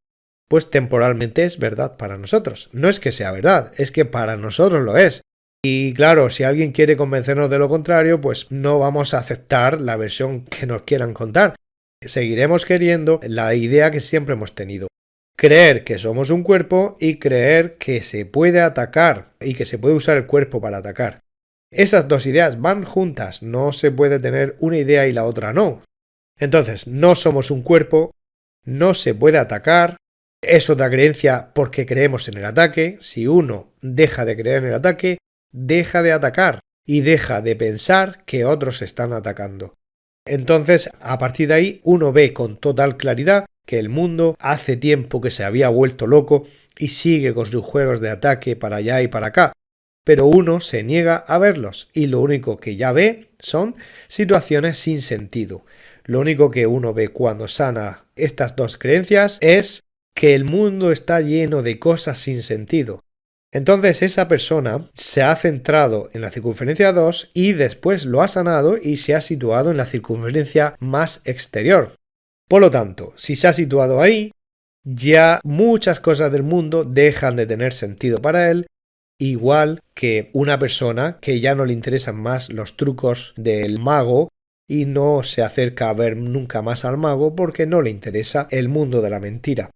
pues temporalmente es verdad para nosotros. No es que sea verdad, es que para nosotros lo es. Y claro, si alguien quiere convencernos de lo contrario, pues no vamos a aceptar la versión que nos quieran contar. Seguiremos queriendo la idea que siempre hemos tenido. Creer que somos un cuerpo y creer que se puede atacar y que se puede usar el cuerpo para atacar. Esas dos ideas van juntas, no se puede tener una idea y la otra no. Entonces, no somos un cuerpo, no se puede atacar, es otra creencia porque creemos en el ataque. Si uno deja de creer en el ataque, deja de atacar y deja de pensar que otros están atacando. Entonces, a partir de ahí, uno ve con total claridad que el mundo hace tiempo que se había vuelto loco y sigue con sus juegos de ataque para allá y para acá. Pero uno se niega a verlos y lo único que ya ve son situaciones sin sentido. Lo único que uno ve cuando sana estas dos creencias es que el mundo está lleno de cosas sin sentido. Entonces esa persona se ha centrado en la circunferencia 2 y después lo ha sanado y se ha situado en la circunferencia más exterior. Por lo tanto, si se ha situado ahí, ya muchas cosas del mundo dejan de tener sentido para él, igual que una persona que ya no le interesan más los trucos del mago y no se acerca a ver nunca más al mago porque no le interesa el mundo de la mentira.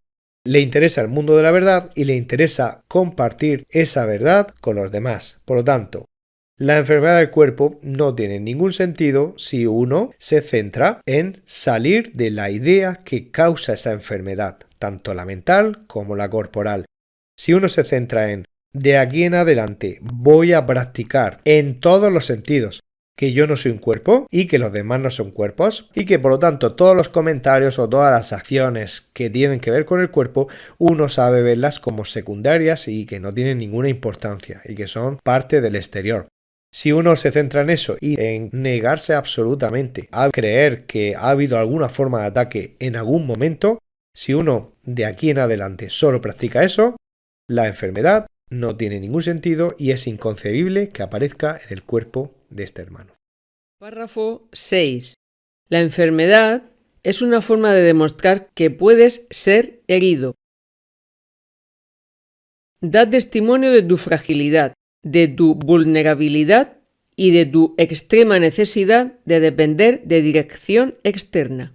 Le interesa el mundo de la verdad y le interesa compartir esa verdad con los demás. Por lo tanto, la enfermedad del cuerpo no tiene ningún sentido si uno se centra en salir de la idea que causa esa enfermedad, tanto la mental como la corporal. Si uno se centra en de aquí en adelante voy a practicar en todos los sentidos que yo no soy un cuerpo y que los demás no son cuerpos y que por lo tanto todos los comentarios o todas las acciones que tienen que ver con el cuerpo uno sabe verlas como secundarias y que no tienen ninguna importancia y que son parte del exterior. Si uno se centra en eso y en negarse absolutamente a creer que ha habido alguna forma de ataque en algún momento, si uno de aquí en adelante solo practica eso, la enfermedad no tiene ningún sentido y es inconcebible que aparezca en el cuerpo de este hermano. Párrafo 6. La enfermedad es una forma de demostrar que puedes ser herido. Da testimonio de tu fragilidad, de tu vulnerabilidad y de tu extrema necesidad de depender de dirección externa.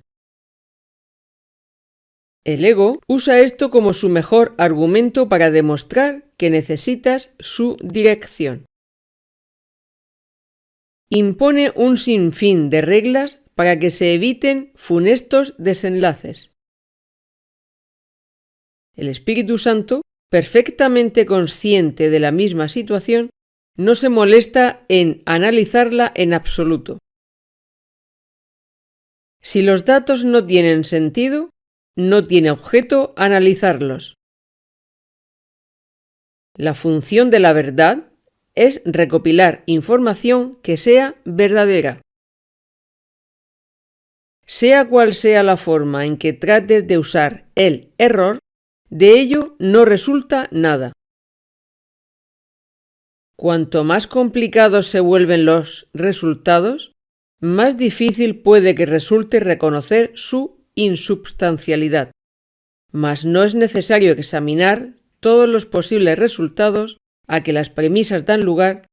El ego usa esto como su mejor argumento para demostrar que necesitas su dirección. Impone un sinfín de reglas para que se eviten funestos desenlaces. El Espíritu Santo, perfectamente consciente de la misma situación, no se molesta en analizarla en absoluto. Si los datos no tienen sentido, no tiene objeto analizarlos. La función de la verdad es recopilar información que sea verdadera. Sea cual sea la forma en que trates de usar el error, de ello no resulta nada. Cuanto más complicados se vuelven los resultados, más difícil puede que resulte reconocer su insubstancialidad, mas no es necesario examinar todos los posibles resultados a que las premisas dan lugar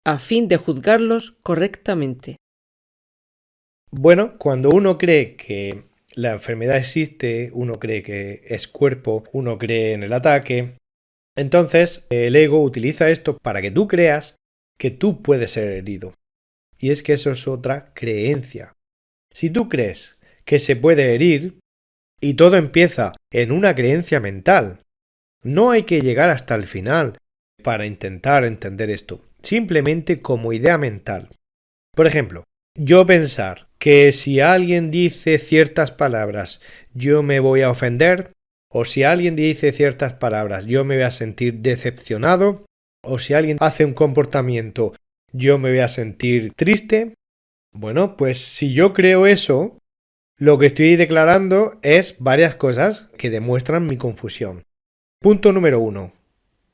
a fin de juzgarlos correctamente. Bueno, cuando uno cree que la enfermedad existe, uno cree que es cuerpo, uno cree en el ataque, entonces el ego utiliza esto para que tú creas que tú puedes ser herido. Y es que eso es otra creencia. Si tú crees que se puede herir, y todo empieza en una creencia mental, no hay que llegar hasta el final para intentar entender esto, simplemente como idea mental. Por ejemplo, yo pensar que si alguien dice ciertas palabras yo me voy a ofender, o si alguien dice ciertas palabras yo me voy a sentir decepcionado, o si alguien hace un comportamiento yo me voy a sentir triste. Bueno, pues si yo creo eso, lo que estoy declarando es varias cosas que demuestran mi confusión. Punto número 1.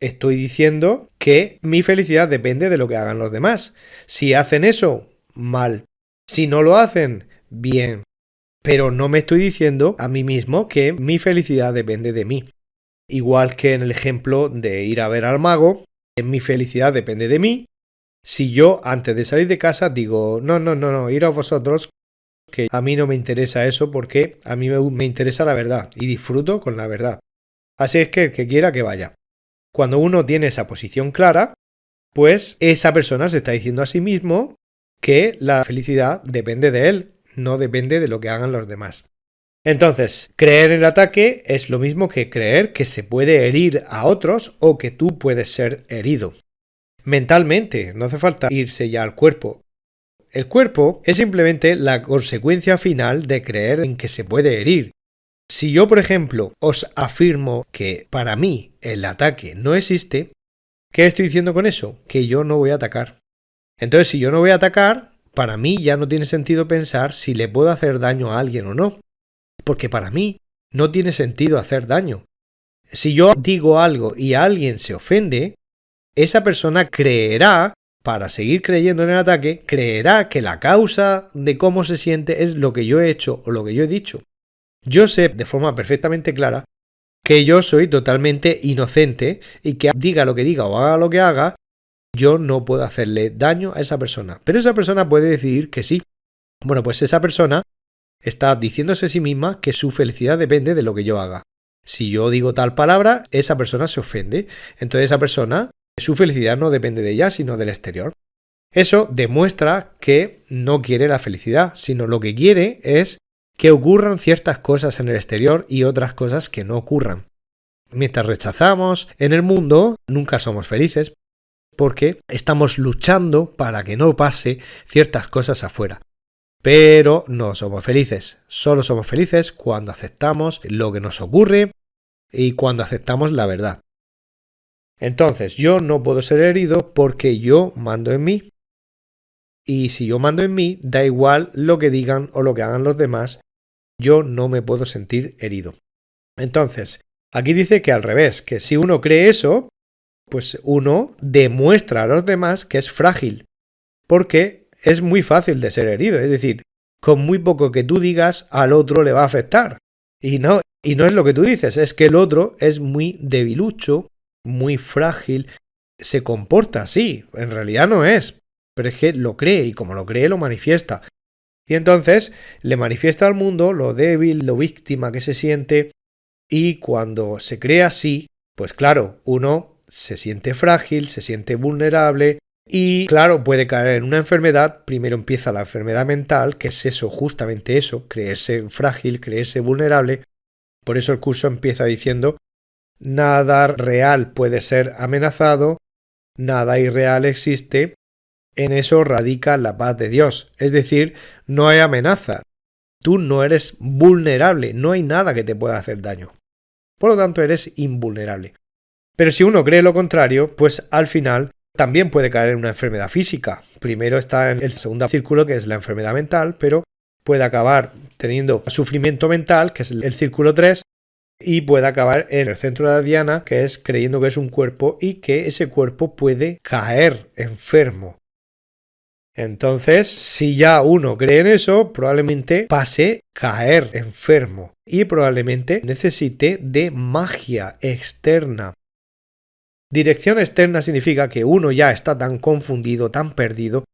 Estoy diciendo que mi felicidad depende de lo que hagan los demás. Si hacen eso, mal. Si no lo hacen, bien. Pero no me estoy diciendo a mí mismo que mi felicidad depende de mí. Igual que en el ejemplo de ir a ver al mago, mi felicidad depende de mí. Si yo antes de salir de casa digo, no, iros vosotros, que a mí no me interesa eso porque a mí me interesa la verdad y disfruto con la verdad. Así es que el que quiera que vaya. Cuando uno tiene esa posición clara, pues esa persona se está diciendo a sí mismo que la felicidad depende de él, no depende de lo que hagan los demás. Entonces, creer en el ataque es lo mismo que creer que se puede herir a otros o que tú puedes ser herido. Mentalmente, no hace falta irse ya al cuerpo. El cuerpo es simplemente la consecuencia final de creer en que se puede herir. Si yo, por ejemplo, os afirmo que para mí el ataque no existe, ¿qué estoy diciendo con eso? Que yo no voy a atacar. Entonces, si yo no voy a atacar, para mí ya no tiene sentido pensar si le puedo hacer daño a alguien o no. Porque para mí no tiene sentido hacer daño. Si yo digo algo y alguien se ofende, esa persona creerá, para seguir creyendo en el ataque, creerá que la causa de cómo se siente es lo que yo he hecho o lo que yo he dicho. Yo sé de forma perfectamente clara que yo soy totalmente inocente y que diga lo que diga o haga lo que haga, yo no puedo hacerle daño a esa persona. Pero esa persona puede decidir que sí. Bueno, pues esa persona está diciéndose a sí misma que su felicidad depende de lo que yo haga. Si yo digo tal palabra, esa persona se ofende. Entonces esa persona, su felicidad no depende de ella, sino del exterior. Eso demuestra que no quiere la felicidad, sino lo que quiere es que ocurran ciertas cosas en el exterior y otras cosas que no ocurran. Mientras rechazamos en el mundo, nunca somos felices porque estamos luchando para que no pase ciertas cosas afuera. Pero no somos felices. Solo somos felices cuando aceptamos lo que nos ocurre y cuando aceptamos la verdad. Entonces, yo no puedo ser herido porque yo mando en mí. Y si yo mando en mí, da igual lo que digan o lo que hagan los demás, yo no me puedo sentir herido. Entonces, aquí dice que al revés, que si uno cree eso, pues uno demuestra a los demás que es frágil, porque es muy fácil de ser herido, es decir, con muy poco que tú digas al otro le va a afectar. Y no es lo que tú dices, es que el otro es muy debilucho, muy frágil, se comporta así, en realidad no es, pero es que lo cree y como lo cree lo manifiesta. Y entonces le manifiesta al mundo lo débil, lo víctima que se siente y cuando se cree así, pues claro, uno se siente frágil, se siente vulnerable y claro, puede caer en una enfermedad. Primero empieza la enfermedad mental, que es eso, justamente eso, creerse frágil, creerse vulnerable. Por eso el curso empieza diciendo: nada real puede ser amenazado, nada irreal existe, en eso radica la paz de Dios. Es decir, no hay amenaza, tú no eres vulnerable, no hay nada que te pueda hacer daño. Por lo tanto, eres invulnerable. Pero si uno cree lo contrario, pues al final también puede caer en una enfermedad física. Primero está en el segundo círculo, que es la enfermedad mental, pero puede acabar teniendo sufrimiento mental, que es el círculo 3, y puede acabar en el centro de la diana, que es creyendo que es un cuerpo y que ese cuerpo puede caer enfermo. Entonces, si ya uno cree en eso, probablemente pase a caer enfermo y probablemente necesite de magia externa. Dirección externa significa que uno ya está tan confundido, tan perdido,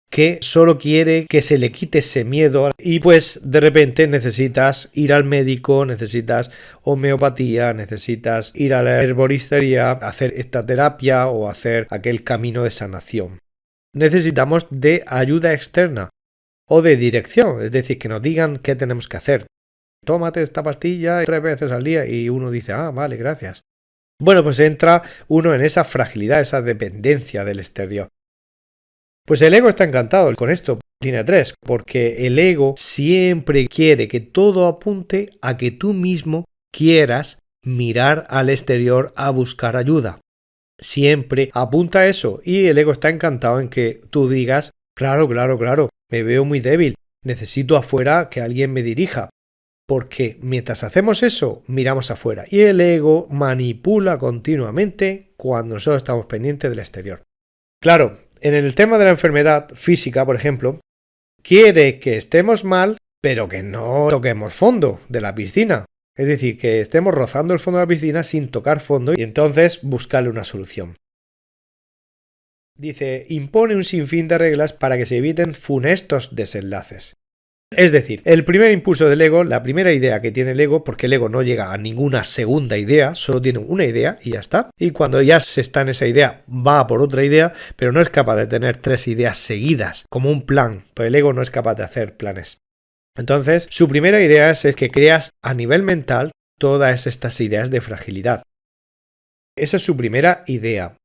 que solo quiere que se le quite ese miedo y pues de repente necesitas ir al médico, necesitas homeopatía, necesitas ir a la herboristería, hacer esta terapia o hacer aquel camino de sanación. Necesitamos de ayuda externa o de dirección, es decir, que nos digan qué tenemos que hacer. Tómate esta pastilla 3 veces al día y uno dice, vale, gracias. Bueno, pues entra uno en esa fragilidad, esa dependencia del exterior. Pues el ego está encantado con esto, línea 3, porque el ego siempre quiere que todo apunte a que tú mismo quieras mirar al exterior a buscar ayuda. Siempre apunta a eso y el ego está encantado en que tú digas, claro, me veo muy débil, necesito afuera que alguien me dirija. Porque mientras hacemos eso, miramos afuera y el ego manipula continuamente cuando nosotros estamos pendientes del exterior. Claro, en el tema de la enfermedad física, por ejemplo, quiere que estemos mal, pero que no toquemos fondo de la piscina. Es decir, que estemos rozando el fondo de la piscina sin tocar fondo y entonces buscarle una solución. Dice, impone un sinfín de reglas para que se eviten funestos desenlaces. Es decir, el primer impulso del ego, la primera idea que tiene el ego, porque el ego no llega a ninguna segunda idea, solo tiene una idea y ya está. Y cuando ya se está en esa idea, va por otra idea, pero no es capaz de tener 3 ideas seguidas, como un plan, pues el ego no es capaz de hacer planes. Entonces, su primera idea es que creas a nivel mental todas estas ideas de fragilidad. Esa es su primera idea.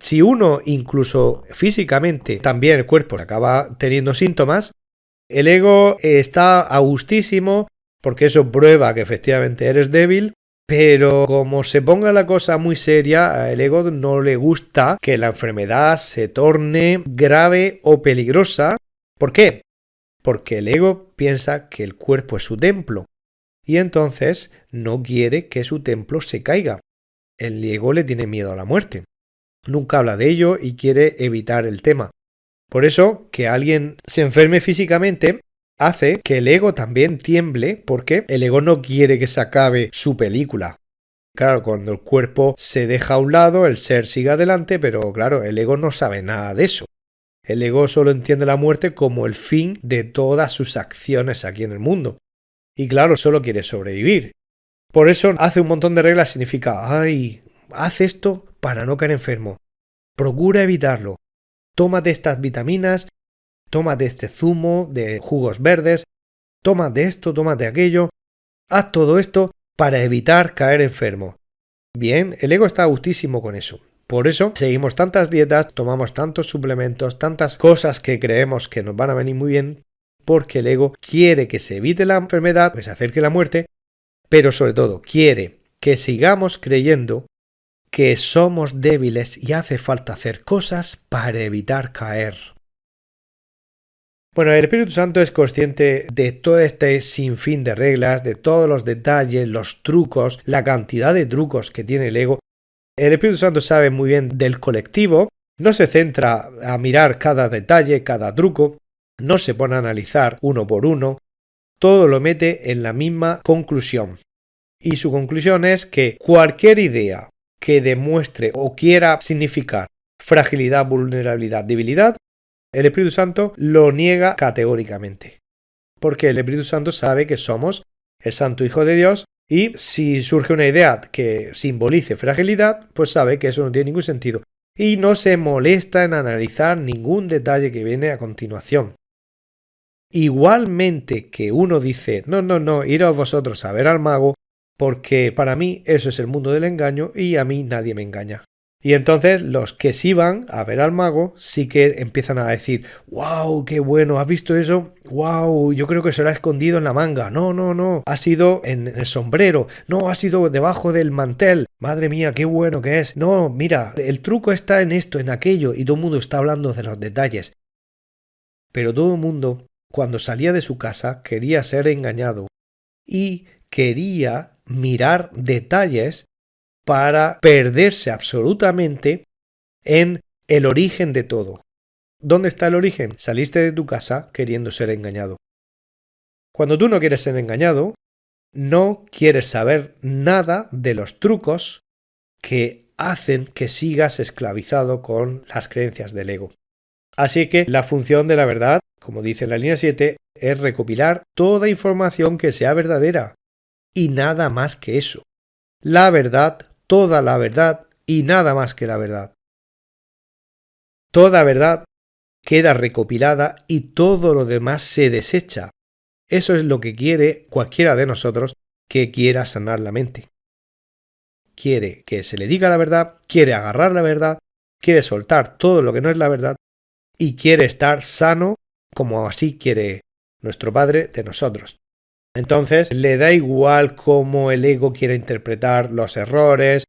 Si uno, incluso físicamente, también el cuerpo acaba teniendo síntomas, el ego está a gustísimo porque eso prueba que efectivamente eres débil, pero como se ponga la cosa muy seria, al ego no le gusta que la enfermedad se torne grave o peligrosa. ¿Por qué? Porque el ego piensa que el cuerpo es su templo y entonces no quiere que su templo se caiga. El ego le tiene miedo a la muerte. Nunca habla de ello y quiere evitar el tema. Por eso, que alguien se enferme físicamente hace que el ego también tiemble porque el ego no quiere que se acabe su película. Claro, cuando el cuerpo se deja a un lado, el ser sigue adelante, pero claro, el ego no sabe nada de eso. El ego solo entiende la muerte como el fin de todas sus acciones aquí en el mundo. Y claro, solo quiere sobrevivir. Por eso hace un montón de reglas, significa, ay, haz esto para no caer enfermo. Procura evitarlo. Tómate estas vitaminas, tómate este zumo de jugos verdes, tómate esto, tómate aquello. Haz todo esto para evitar caer enfermo. Bien, el ego está a gustísimo con eso. Por eso seguimos tantas dietas, tomamos tantos suplementos, tantas cosas que creemos que nos van a venir muy bien, porque el ego quiere que se evite la enfermedad, que se acerque la muerte, pero sobre todo quiere que sigamos creyendo que somos débiles y hace falta hacer cosas para evitar caer. Bueno, el Espíritu Santo es consciente de todo este sinfín de reglas, de todos los detalles, los trucos, la cantidad de trucos que tiene el ego. El Espíritu Santo sabe muy bien del colectivo, no se centra a mirar cada detalle, cada truco, no se pone a analizar uno por uno, todo lo mete en la misma conclusión. Y su conclusión es que cualquier idea que demuestre o quiera significar fragilidad, vulnerabilidad, debilidad, el Espíritu Santo lo niega categóricamente. Porque el Espíritu Santo sabe que somos el Santo Hijo de Dios y si surge una idea que simbolice fragilidad, pues sabe que eso no tiene ningún sentido. Y no se molesta en analizar ningún detalle que viene a continuación. Igualmente que uno dice, no, iros vosotros a ver al mago, porque para mí eso es el mundo del engaño y a mí nadie me engaña. Y entonces los que sí van a ver al mago sí que empiezan a decir, wow, qué bueno, ¿has visto eso? Wow, yo creo que se lo ha escondido en la manga. No, ha sido en el sombrero. No, ha sido debajo del mantel. Madre mía, qué bueno que es. No, mira, el truco está en esto, en aquello, y todo el mundo está hablando de los detalles. Pero todo el mundo, cuando salía de su casa, quería ser engañado y quería mirar detalles para perderse absolutamente en el origen de todo. ¿Dónde está el origen? Saliste de tu casa queriendo ser engañado. Cuando tú no quieres ser engañado, no quieres saber nada de los trucos que hacen que sigas esclavizado con las creencias del ego. Así que la función de la verdad, como dice en la línea 7, es recopilar toda información que sea verdadera y nada más que eso. La verdad, toda la verdad y nada más que la verdad. Toda verdad queda recopilada y todo lo demás se desecha. Eso es lo que quiere cualquiera de nosotros que quiera sanar la mente. Quiere que se le diga la verdad, quiere agarrar la verdad, quiere soltar todo lo que no es la verdad y quiere estar sano como así quiere nuestro Padre de nosotros. Entonces le da igual cómo el ego quiera interpretar los errores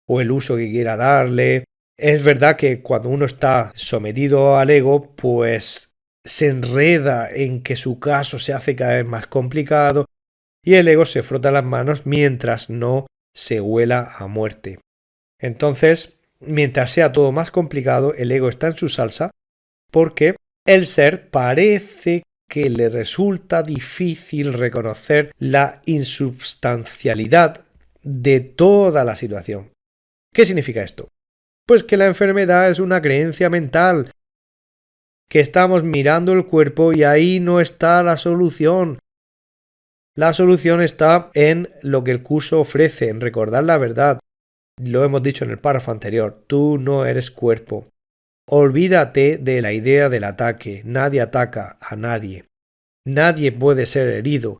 o el uso que quiera darle. Es verdad que cuando uno está sometido al ego, pues se enreda en que su caso se hace cada vez más complicado y el ego se frota las manos mientras no se huela a muerte. Entonces, mientras sea todo más complicado, el ego está en su salsa porque el ser parece que le resulta difícil reconocer la insubstancialidad de toda la situación. ¿Qué significa esto? Pues que la enfermedad es una creencia mental, que estamos mirando el cuerpo y ahí no está la solución. La solución está en lo que el curso ofrece, en recordar la verdad. Lo hemos dicho en el párrafo anterior, tú no eres cuerpo. Olvídate de la idea del ataque, nadie ataca a nadie. Nadie puede ser herido.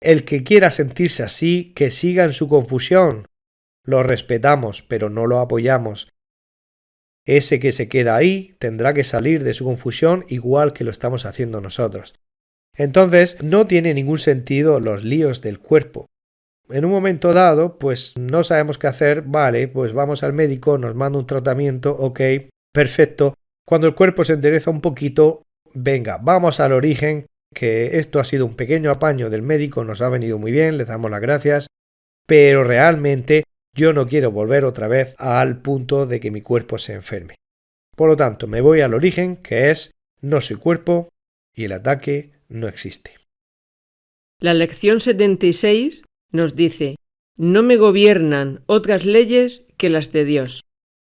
El que quiera sentirse así, que siga en su confusión. Lo respetamos, pero no lo apoyamos. Ese que se queda ahí tendrá que salir de su confusión igual que lo estamos haciendo nosotros. Entonces, no tiene ningún sentido los líos del cuerpo. En un momento dado, pues no sabemos qué hacer, vale, pues vamos al médico, nos manda un tratamiento, ok, perfecto. Cuando el cuerpo se endereza un poquito, venga, vamos al origen, que esto ha sido un pequeño apaño del médico, nos ha venido muy bien, le damos las gracias, pero realmente yo no quiero volver otra vez al punto de que mi cuerpo se enferme. Por lo tanto, me voy al origen, que es no soy cuerpo y el ataque no existe. La lección 76 nos dice: no me gobiernan otras leyes que las de Dios.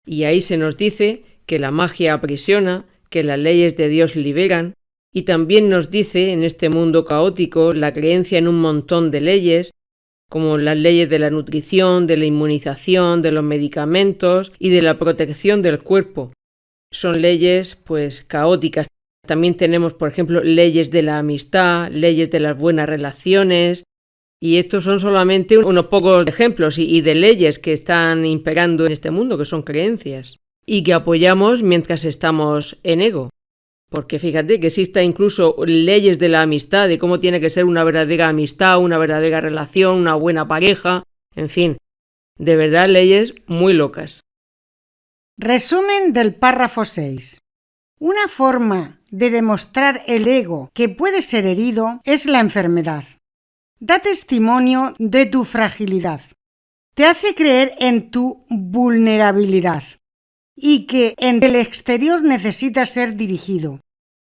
Y ahí se nos dice que la magia aprisiona, que las leyes de Dios liberan, y también nos dice, en este mundo caótico, la creencia en un montón de leyes, como las leyes de la nutrición, de la inmunización, de los medicamentos y de la protección del cuerpo. Son leyes, pues, caóticas. También tenemos, por ejemplo, leyes de la amistad, leyes de las buenas relaciones, y estos son solamente unos pocos ejemplos y de leyes que están imperando en este mundo, que son creencias, y que apoyamos mientras estamos en ego. Porque fíjate que existen incluso leyes de la amistad, de cómo tiene que ser una verdadera amistad, una verdadera relación, una buena pareja, en fin, de verdad leyes muy locas. Resumen del párrafo 6. Una forma de demostrar el ego que puede ser herido es la enfermedad. Da testimonio de tu fragilidad. Te hace creer en tu vulnerabilidad y que en el exterior necesitas ser dirigido.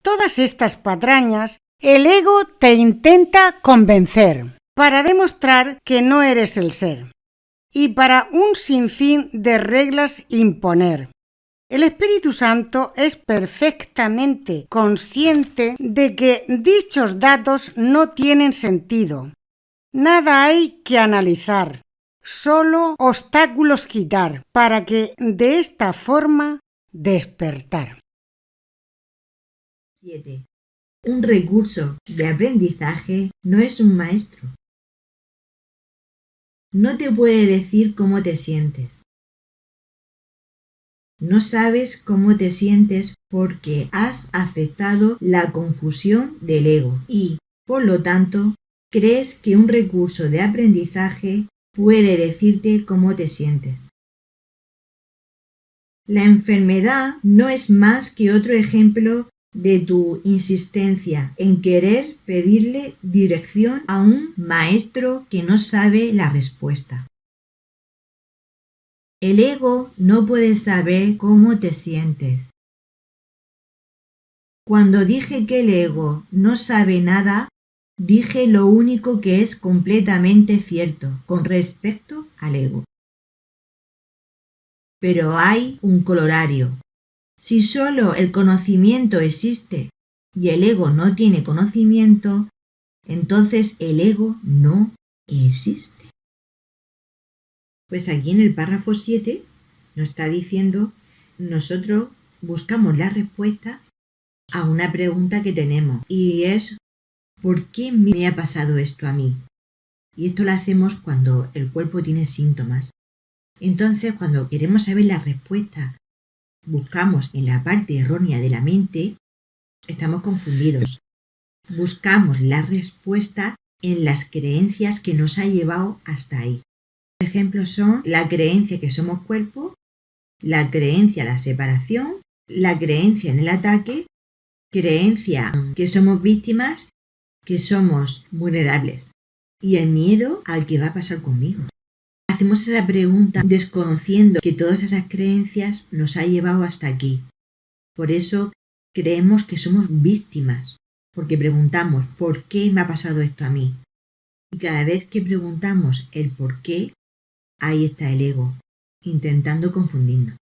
Todas estas patrañas, el ego te intenta convencer para demostrar que no eres el ser y para un sinfín de reglas imponer. El Espíritu Santo es perfectamente consciente de que dichos datos no tienen sentido. Nada hay que analizar, solo obstáculos quitar para que de esta forma despertar. 7. Un recurso de aprendizaje no es un maestro. No te puede decir cómo te sientes. No sabes cómo te sientes porque has aceptado la confusión del ego y, por lo tanto, crees que un recurso de aprendizaje puede decirte cómo te sientes. La enfermedad no es más que otro ejemplo de tu insistencia en querer pedirle dirección a un maestro que no sabe la respuesta. El ego no puede saber cómo te sientes. Cuando dije que el ego no sabe nada, dije lo único que es completamente cierto con respecto al ego. Pero hay un corolario. Si solo el conocimiento existe y el ego no tiene conocimiento, entonces el ego no existe. Pues aquí en el párrafo 7 nos está diciendo, nosotros buscamos la respuesta a una pregunta que tenemos y es, ¿por qué me ha pasado esto a mí? Y esto lo hacemos cuando el cuerpo tiene síntomas. Entonces, cuando queremos saber la respuesta, buscamos en la parte errónea de la mente, estamos confundidos. Buscamos la respuesta en las creencias que nos ha llevado hasta ahí. Ejemplos son la creencia que somos cuerpo, la creencia a la separación, la creencia en el ataque, creencia que somos víctimas, que somos vulnerables y el miedo al que va a pasar conmigo. Hacemos esa pregunta desconociendo que todas esas creencias nos ha llevado hasta aquí. Por eso creemos que somos víctimas, porque preguntamos ¿por qué me ha pasado esto a mí? Y cada vez que preguntamos el por qué, ahí está el ego, intentando confundirnos.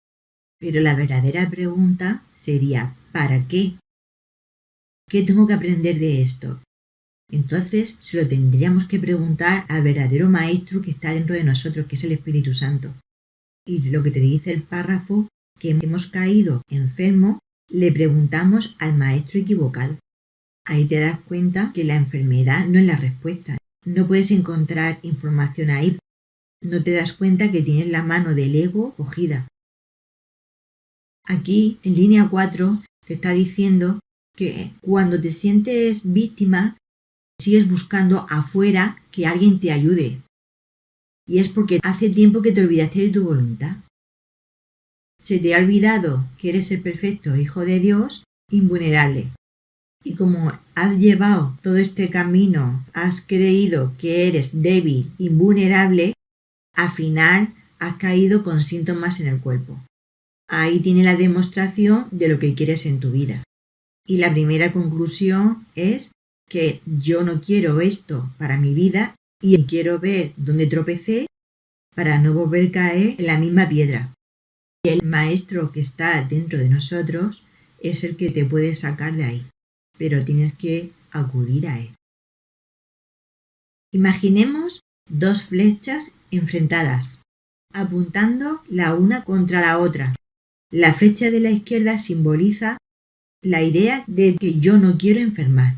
Pero la verdadera pregunta sería ¿para qué? ¿Qué tengo que aprender de esto? Entonces se lo tendríamos que preguntar al verdadero maestro que está dentro de nosotros, que es el Espíritu Santo. Y lo que te dice el párrafo, que hemos caído enfermos, le preguntamos al maestro equivocado. Ahí te das cuenta que la enfermedad no es la respuesta. No puedes encontrar información ahí. No te das cuenta que tienes la mano del ego cogida. Aquí, en línea 4, te está diciendo que cuando te sientes víctima, sigues buscando afuera que alguien te ayude. Y es porque hace tiempo que te olvidaste de tu voluntad. Se te ha olvidado que eres el perfecto Hijo de Dios, invulnerable. Y como has llevado todo este camino, has creído que eres débil, invulnerable, al final has caído con síntomas en el cuerpo. Ahí tiene la demostración de lo que quieres en tu vida. Y la primera conclusión es que yo no quiero esto para mi vida y quiero ver dónde tropecé para no volver a caer en la misma piedra. Y el maestro que está dentro de nosotros es el que te puede sacar de ahí, pero tienes que acudir a él. Imaginemos dos flechas enfrentadas, apuntando la una contra la otra. La flecha de la izquierda simboliza la idea de que yo no quiero enfermar.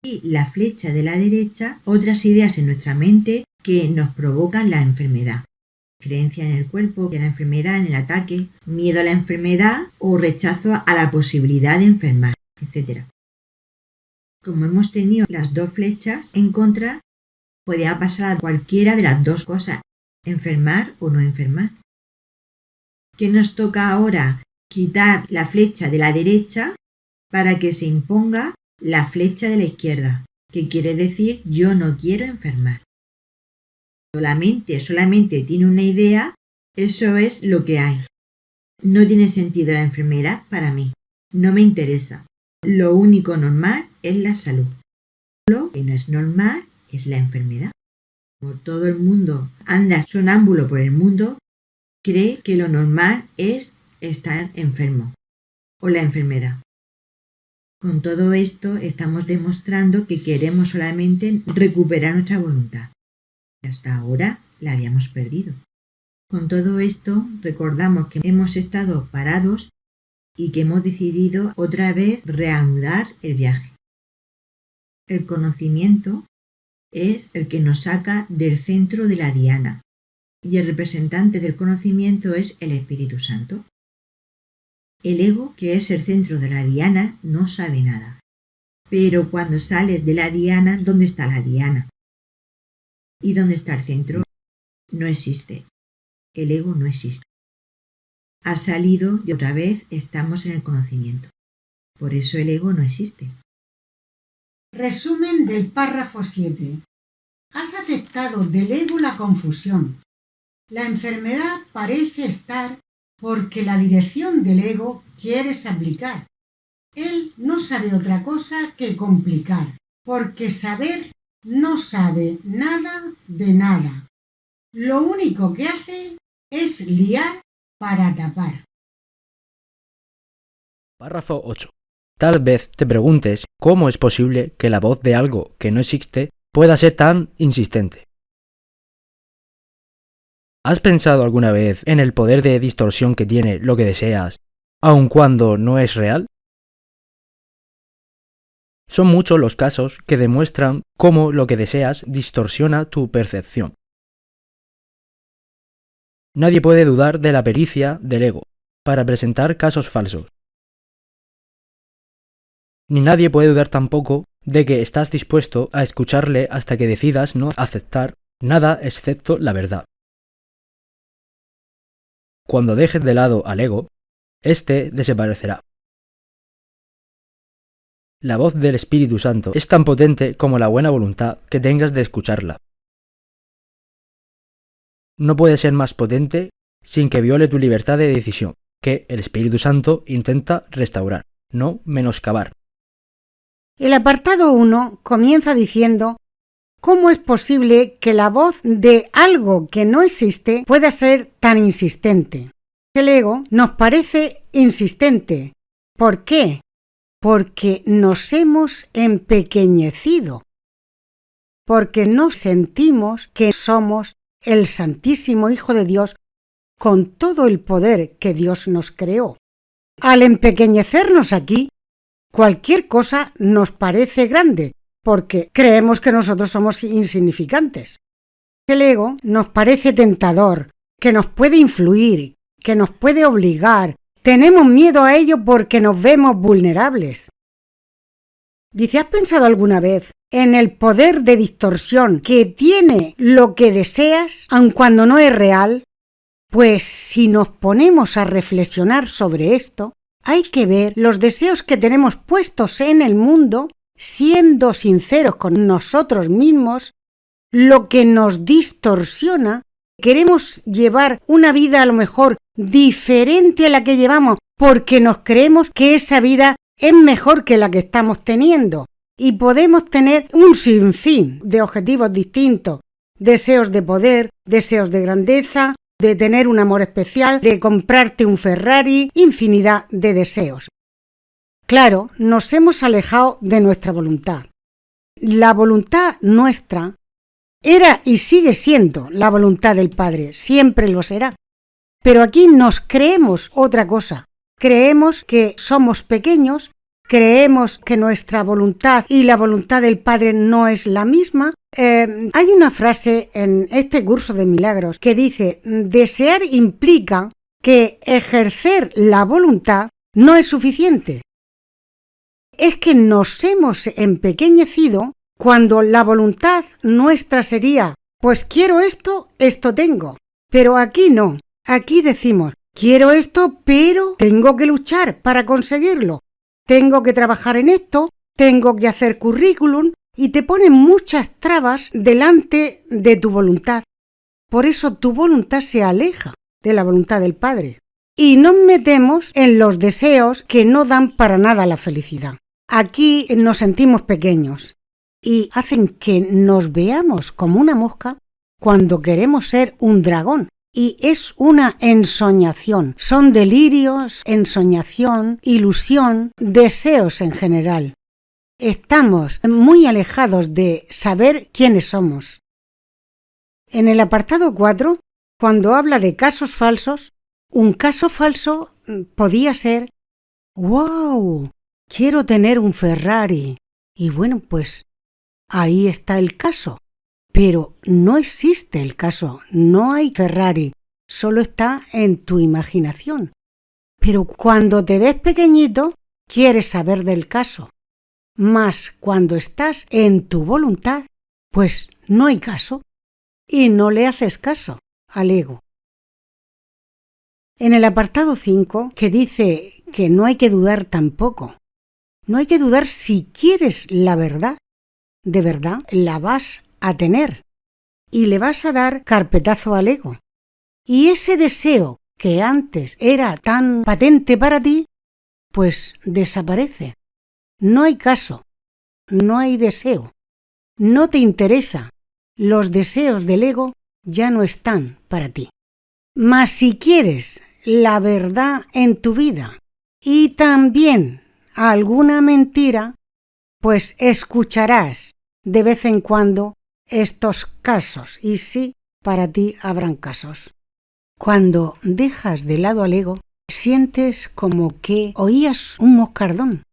Y la flecha de la derecha, otras ideas en nuestra mente que nos provocan la enfermedad. Creencia en el cuerpo, en la enfermedad, en el ataque, miedo a la enfermedad o rechazo a la posibilidad de enfermar, etc. Como hemos tenido las dos flechas en contra, podría pasar a cualquiera de las dos cosas, enfermar o no enfermar. ¿Qué nos toca ahora? Quitar la flecha de la derecha para que se imponga la flecha de la izquierda, que quiere decir yo no quiero enfermar. Solamente tiene una idea, eso es lo que hay. No tiene sentido la enfermedad para mí, no me interesa. Lo único normal es la salud. Lo que no es normal es la enfermedad. Como todo el mundo anda sonámbulo por el mundo, cree que lo normal es estar enfermo o la enfermedad. Con todo esto estamos demostrando que queremos solamente recuperar nuestra voluntad. Hasta ahora la habíamos perdido. Con todo esto recordamos que hemos estado parados y que hemos decidido otra vez reanudar el viaje. El conocimiento es el que nos saca del centro de la diana y el representante del conocimiento es el Espíritu Santo. El ego, que es el centro de la diana, no sabe nada. Pero cuando sales de la diana, ¿dónde está la diana? ¿Y dónde está el centro? No existe. El ego no existe. Ha salido y otra vez estamos en el conocimiento. Por eso el ego no existe. Resumen del párrafo 7. Has aceptado del ego la confusión. La enfermedad parece estar porque la dirección del ego quieres aplicar. Él no sabe otra cosa que complicar, porque saber no sabe nada de nada. Lo único que hace es liar para tapar. Párrafo 8. Tal vez te preguntes cómo es posible que la voz de algo que no existe pueda ser tan insistente. ¿Has pensado alguna vez en el poder de distorsión que tiene lo que deseas, aun cuando no es real? Son muchos los casos que demuestran cómo lo que deseas distorsiona tu percepción. Nadie puede dudar de la pericia del ego para presentar casos falsos. Ni nadie puede dudar tampoco de que estás dispuesto a escucharle hasta que decidas no aceptar nada excepto la verdad. Cuando dejes de lado al ego, éste desaparecerá. La voz del Espíritu Santo es tan potente como la buena voluntad que tengas de escucharla. No puede ser más potente sin que viole tu libertad de decisión, que el Espíritu Santo intenta restaurar, no menoscabar. El apartado 1 comienza diciendo ¿cómo es posible que la voz de algo que no existe pueda ser tan insistente? El ego nos parece insistente. ¿Por qué? Porque nos hemos empequeñecido. Porque no sentimos que somos el Santísimo Hijo de Dios con todo el poder que Dios nos creó. Al empequeñecernos aquí, cualquier cosa nos parece grande, porque creemos que nosotros somos insignificantes. El ego nos parece tentador, que nos puede influir, que nos puede obligar. Tenemos miedo a ello porque nos vemos vulnerables. Dice, ¿has pensado alguna vez en el poder de distorsión que tiene lo que deseas, aun cuando no es real? Pues si nos ponemos a reflexionar sobre esto, hay que ver los deseos que tenemos puestos en el mundo, siendo sinceros con nosotros mismos, lo que nos distorsiona. Queremos llevar una vida a lo mejor diferente a la que llevamos porque nos creemos que esa vida es mejor que la que estamos teniendo y podemos tener un sinfín de objetivos distintos, deseos de poder, deseos de grandeza, de tener un amor especial, de comprarte un Ferrari, infinidad de deseos. Claro, nos hemos alejado de nuestra voluntad. La voluntad nuestra era y sigue siendo la voluntad del Padre, siempre lo será. Pero aquí nos creemos otra cosa. Creemos que somos pequeños, creemos que nuestra voluntad y la voluntad del Padre no es la misma. Hay una frase en este curso de milagros que dice: desear implica que ejercer la voluntad no es suficiente. Es que nos hemos empequeñecido cuando la voluntad nuestra sería, pues quiero esto, esto tengo. Pero aquí no, aquí decimos, quiero esto, pero tengo que luchar para conseguirlo. Tengo que trabajar en esto, tengo que hacer currículum y te ponen muchas trabas delante de tu voluntad. Por eso tu voluntad se aleja de la voluntad del Padre. Y nos metemos en los deseos que no dan para nada la felicidad. Aquí nos sentimos pequeños y hacen que nos veamos como una mosca cuando queremos ser un dragón. Y es una ensoñación, son delirios, ensoñación, ilusión, deseos en general. Estamos muy alejados de saber quiénes somos. En el apartado 4, cuando habla de casos falsos, un caso falso podía ser: ¡wow! Quiero tener un Ferrari. Y bueno, pues ahí está el caso. Pero no existe el caso, no hay Ferrari, solo está en tu imaginación. Pero cuando te ves pequeñito, quieres saber del caso. Mas cuando estás en tu voluntad, pues no hay caso y no le haces caso al ego. En el apartado 5, que dice que no hay que dudar tampoco, no hay que dudar si quieres la verdad, de verdad la vas a tener y le vas a dar carpetazo al ego. Y ese deseo que antes era tan patente para ti, pues desaparece. No hay caso, no hay deseo, no te interesa. Los deseos del ego ya no están para ti. Mas si quieres la verdad en tu vida y también alguna mentira, pues escucharás de vez en cuando estos casos, y sí, para ti habrán casos. Cuando dejas de lado al ego, sientes como que oías un moscardón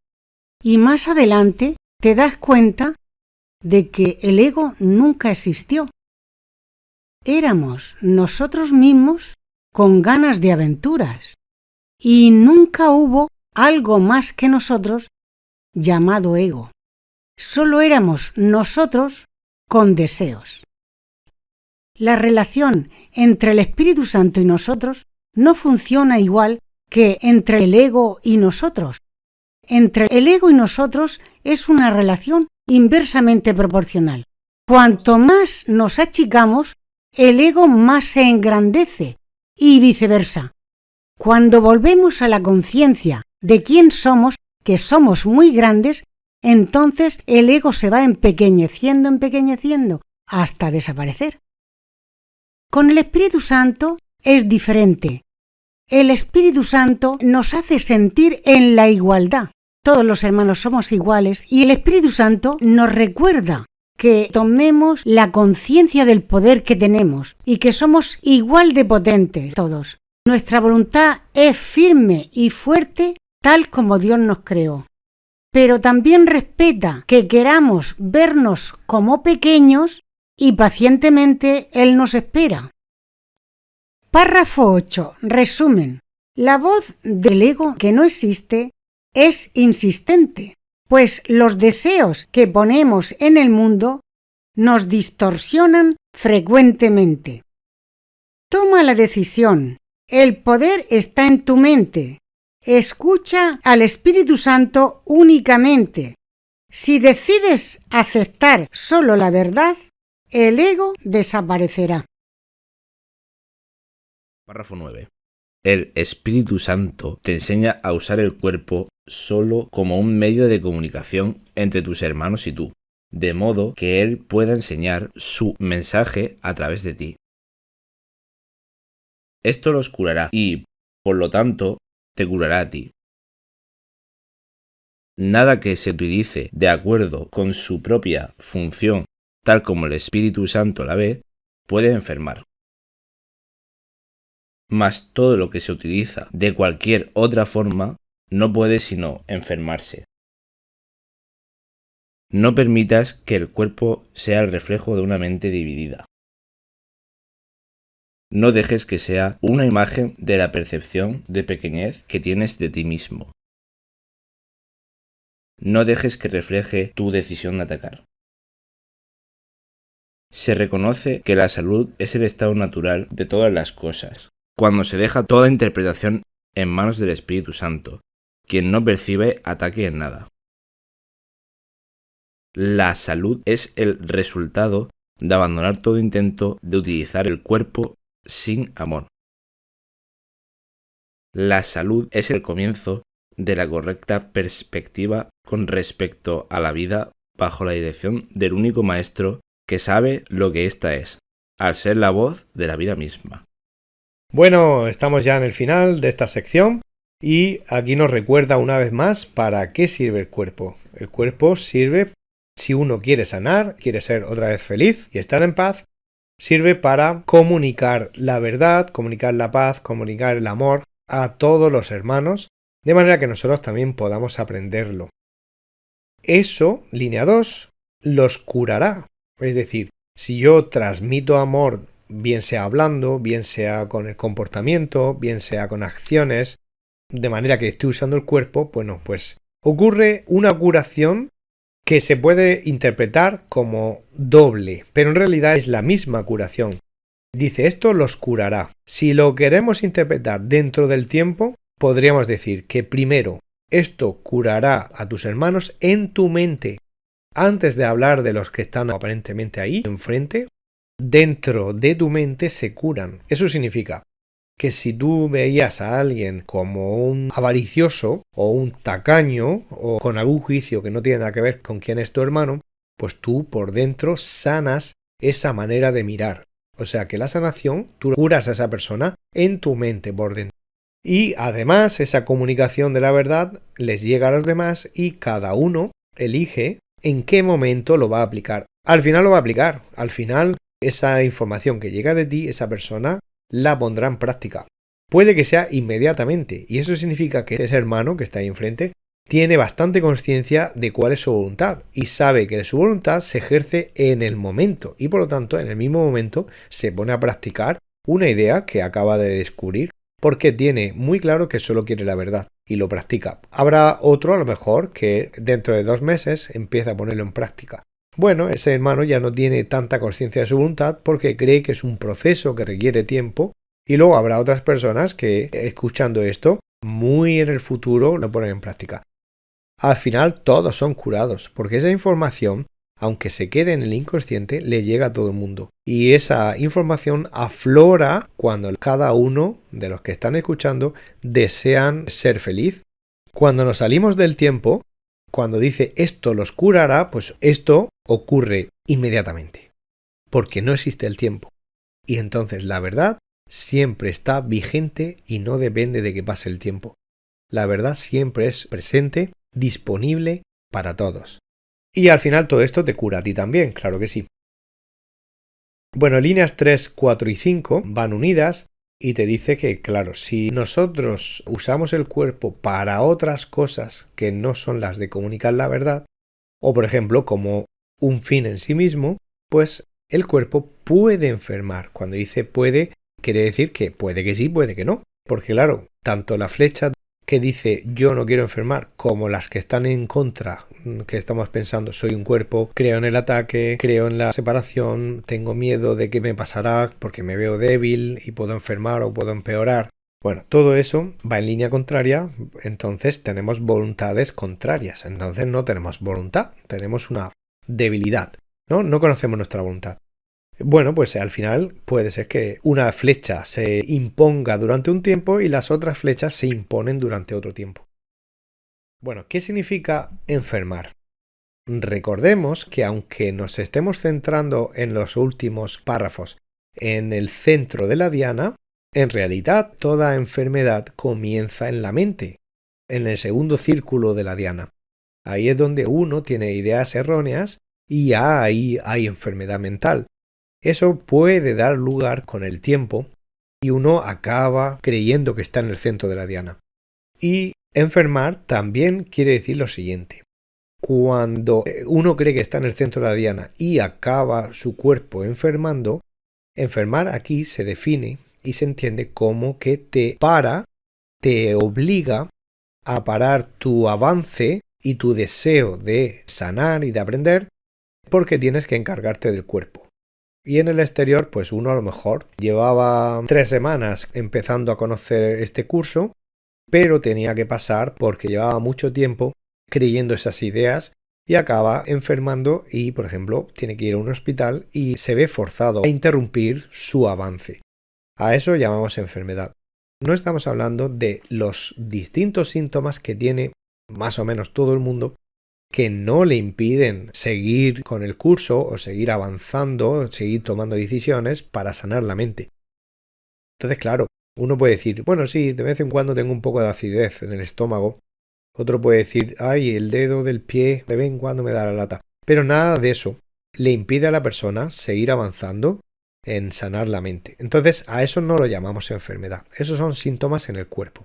y más adelante te das cuenta de que el ego nunca existió. Éramos nosotros mismos con ganas de aventuras y nunca hubo algo más que nosotros llamado ego. Solo éramos nosotros con deseos. La relación entre el Espíritu Santo y nosotros no funciona igual que entre el ego y nosotros. Entre el ego y nosotros es una relación inversamente proporcional. Cuanto más nos achicamos, el ego más se engrandece y viceversa. Cuando volvemos a la conciencia de quién somos, que somos muy grandes, entonces el ego se va empequeñeciendo hasta desaparecer. Con el Espíritu Santo es diferente. El Espíritu Santo nos hace sentir en la igualdad. Todos los hermanos somos iguales y el Espíritu Santo nos recuerda que tomemos la conciencia del poder que tenemos y que somos igual de potentes todos. Nuestra voluntad es firme y fuerte tal como Dios nos creó. pero también respeta que queramos vernos como pequeños y pacientemente Él nos espera. Párrafo 8. Resumen. La voz del ego que no existe es insistente, pues los deseos que ponemos en el mundo nos distorsionan frecuentemente. Toma la decisión. El poder está en tu mente. Escucha al Espíritu Santo únicamente. Si decides aceptar solo la verdad, el ego desaparecerá. Párrafo 9. El Espíritu Santo te enseña a usar el cuerpo solo como un medio de comunicación entre tus hermanos y tú, de modo que Él pueda enseñar su mensaje a través de ti. Esto los curará y, por lo tanto, te curará a ti. Nada que se utilice de acuerdo con su propia función, tal como el Espíritu Santo la ve, puede enfermar. Mas todo lo que se utiliza de cualquier otra forma no puede sino enfermarse. No permitas que el cuerpo sea el reflejo de una mente dividida. No dejes que sea una imagen de la percepción de pequeñez que tienes de ti mismo. No dejes que refleje tu decisión de atacar. Se reconoce que la salud es el estado natural de todas las cosas, cuando se deja toda interpretación en manos del Espíritu Santo, quien no percibe ataque en nada. La salud es el resultado de abandonar todo intento de utilizar el cuerpo sin amor. La salud es el comienzo de la correcta perspectiva con respecto a la vida bajo la dirección del único maestro que sabe lo que ésta es, al ser la voz de la vida misma. Bueno, estamos ya en el final de esta sección y aquí nos recuerda una vez más para qué sirve el cuerpo. El cuerpo sirve si uno quiere sanar, quiere ser otra vez feliz y estar en paz, sirve para comunicar la verdad, comunicar la paz, comunicar el amor a todos los hermanos, de manera que nosotros también podamos aprenderlo. Eso, línea 2, los curará. Es decir, si yo transmito amor, bien sea hablando, bien sea con el comportamiento, bien sea con acciones, de manera que estoy usando el cuerpo, bueno, pues ocurre una curación que se puede interpretar como doble, pero en realidad es la misma curación. Dice, esto los curará. Si lo queremos interpretar dentro del tiempo, podríamos decir que primero, esto curará a tus hermanos en tu mente. Antes de hablar de los que están aparentemente ahí, enfrente, dentro de tu mente se curan. Eso significa que si tú veías a alguien como un avaricioso o un tacaño o con algún juicio que no tiene nada que ver con quién es tu hermano, pues tú por dentro sanas esa manera de mirar. O sea que la sanación, tú curas a esa persona en tu mente por dentro. Y además esa comunicación de la verdad les llega a los demás y cada uno elige en qué momento lo va a aplicar. Al final lo va a aplicar. Al final esa información que llega de ti, esa persona la pondrá en práctica. Puede que sea inmediatamente y eso significa que ese hermano que está ahí enfrente tiene bastante conciencia de cuál es su voluntad y sabe que su voluntad se ejerce en el momento y por lo tanto en el mismo momento se pone a practicar una idea que acaba de descubrir porque tiene muy claro que solo quiere la verdad y lo practica. Habrá otro a lo mejor que dentro de 2 meses empieza a ponerlo en práctica. Bueno, ese hermano ya no tiene tanta conciencia de su voluntad porque cree que es un proceso que requiere tiempo y luego habrá otras personas que escuchando esto muy en el futuro lo ponen en práctica. Al final todos son curados porque esa información, aunque se quede en el inconsciente, le llega a todo el mundo. Y esa información aflora cuando cada uno de los que están escuchando desean ser feliz. Cuando nos salimos del tiempo, cuando dice esto los curará, pues esto ocurre inmediatamente. Porque no existe el tiempo. Y entonces la verdad siempre está vigente y no depende de que pase el tiempo. La verdad siempre es presente, disponible para todos. Y al final todo esto te cura a ti también, claro que sí. Bueno, líneas 3, 4 y 5 van unidas y te dice que, claro, si nosotros usamos el cuerpo para otras cosas que no son las de comunicar la verdad, o por ejemplo como un fin en sí mismo, pues el cuerpo puede enfermar. Cuando dice puede, quiere decir que puede que sí, puede que no. Porque claro, tanto la flecha que dice yo no quiero enfermar, como las que están en contra, que estamos pensando soy un cuerpo, creo en el ataque, creo en la separación, tengo miedo de que me pasará porque me veo débil y puedo enfermar o puedo empeorar. Bueno, todo eso va en línea contraria, entonces tenemos voluntades contrarias, entonces no tenemos voluntad, tenemos una debilidad, ¿no? No conocemos nuestra voluntad. Bueno, pues al final puede ser que una flecha se imponga durante un tiempo y las otras flechas se imponen durante otro tiempo. Bueno, ¿qué significa enfermar? Recordemos que aunque nos estemos centrando en los últimos párrafos en el centro de la diana, en realidad toda enfermedad comienza en la mente, en el segundo círculo de la diana. Ahí es donde uno tiene ideas erróneas y ahí hay enfermedad mental. Eso puede dar lugar con el tiempo y uno acaba creyendo que está en el centro de la diana. Y enfermar también quiere decir lo siguiente. Cuando uno cree que está en el centro de la diana y acaba su cuerpo enfermando, enfermar aquí se define y se entiende como que te obliga a parar tu avance y tu deseo de sanar y de aprender porque tienes que encargarte del cuerpo. Y en el exterior, pues uno a lo mejor llevaba 3 semanas empezando a conocer este curso, pero tenía que pasar porque llevaba mucho tiempo creyendo esas ideas y acaba enfermando y, por ejemplo, tiene que ir a un hospital y se ve forzado a interrumpir su avance. A eso llamamos enfermedad. No estamos hablando de los distintos síntomas que tiene más o menos todo el mundo que no le impiden seguir con el curso o seguir avanzando, o seguir tomando decisiones para sanar la mente. Entonces, claro, uno puede decir, bueno, sí, de vez en cuando tengo un poco de acidez en el estómago. Otro puede decir, ay, el dedo del pie de vez en cuando me da la lata. Pero nada de eso le impide a la persona seguir avanzando en sanar la mente. Entonces, a eso no lo llamamos enfermedad. Esos son síntomas en el cuerpo.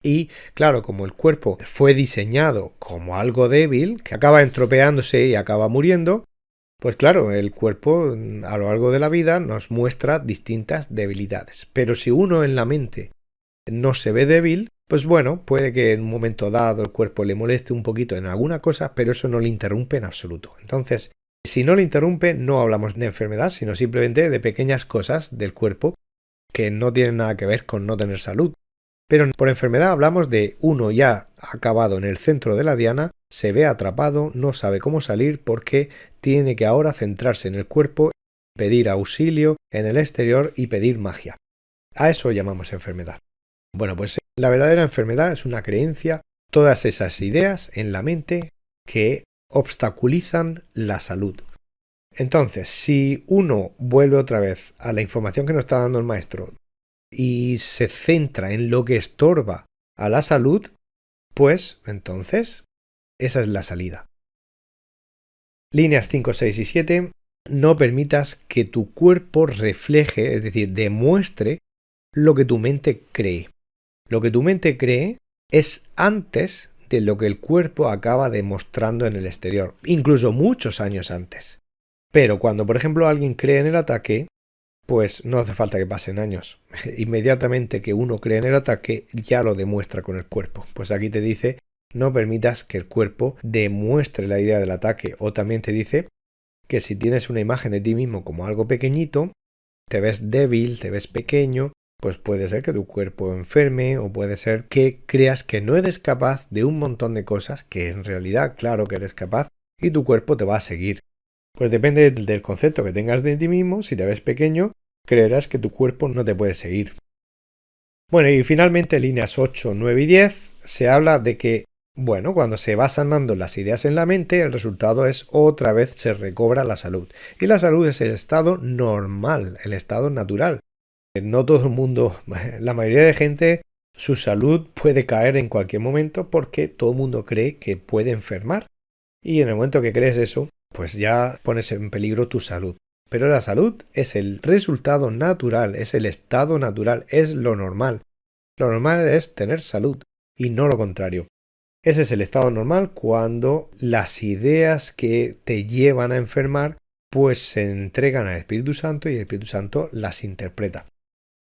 Y claro, como el cuerpo fue diseñado como algo débil, que acaba estropeándose y acaba muriendo, pues claro, el cuerpo a lo largo de la vida nos muestra distintas debilidades. Pero si uno en la mente no se ve débil, pues bueno, puede que en un momento dado el cuerpo le moleste un poquito en alguna cosa, pero eso no le interrumpe en absoluto. Entonces, si no le interrumpe, no hablamos de enfermedad, sino simplemente de pequeñas cosas del cuerpo que no tienen nada que ver con no tener salud. Pero por enfermedad hablamos de uno ya acabado en el centro de la diana, se ve atrapado, no sabe cómo salir porque tiene que ahora centrarse en el cuerpo, pedir auxilio en el exterior y pedir magia. A eso llamamos enfermedad. Bueno, pues la verdadera enfermedad es una creencia, todas esas ideas en la mente que obstaculizan la salud. Entonces, si uno vuelve otra vez a la información que nos está dando el maestro y se centra en lo que estorba a la salud, pues entonces esa es la salida. Líneas 5, 6 y 7. No permitas que tu cuerpo refleje, es decir, demuestre lo que tu mente cree. Lo que tu mente cree es antes de lo que el cuerpo acaba demostrando en el exterior, incluso muchos años antes. Pero cuando, por ejemplo, alguien cree en el ataque, pues no hace falta que pasen años. Inmediatamente que uno cree en el ataque, ya lo demuestra con el cuerpo. Pues aquí te dice, no permitas que el cuerpo demuestre la idea del ataque. O también te dice que si tienes una imagen de ti mismo como algo pequeñito, te ves débil, te ves pequeño, pues puede ser que tu cuerpo enferme o puede ser que creas que no eres capaz de un montón de cosas que en realidad claro que eres capaz y tu cuerpo te va a seguir. Pues depende del concepto que tengas de ti mismo, si te ves pequeño, creerás que tu cuerpo no te puede seguir. Bueno, y finalmente líneas 8, 9 y 10 se habla de que, bueno, cuando se va sanando las ideas en la mente, el resultado es otra vez se recobra la salud. Y la salud es el estado normal, el estado natural. No todo el mundo, la mayoría de gente, su salud puede caer en cualquier momento porque todo el mundo cree que puede enfermar. Y en el momento que crees eso, pues ya pones en peligro tu salud. Pero la salud es el resultado natural, es el estado natural, es lo normal. Lo normal es tener salud y no lo contrario. Ese es el estado normal cuando las ideas que te llevan a enfermar pues se entregan al Espíritu Santo y el Espíritu Santo las interpreta.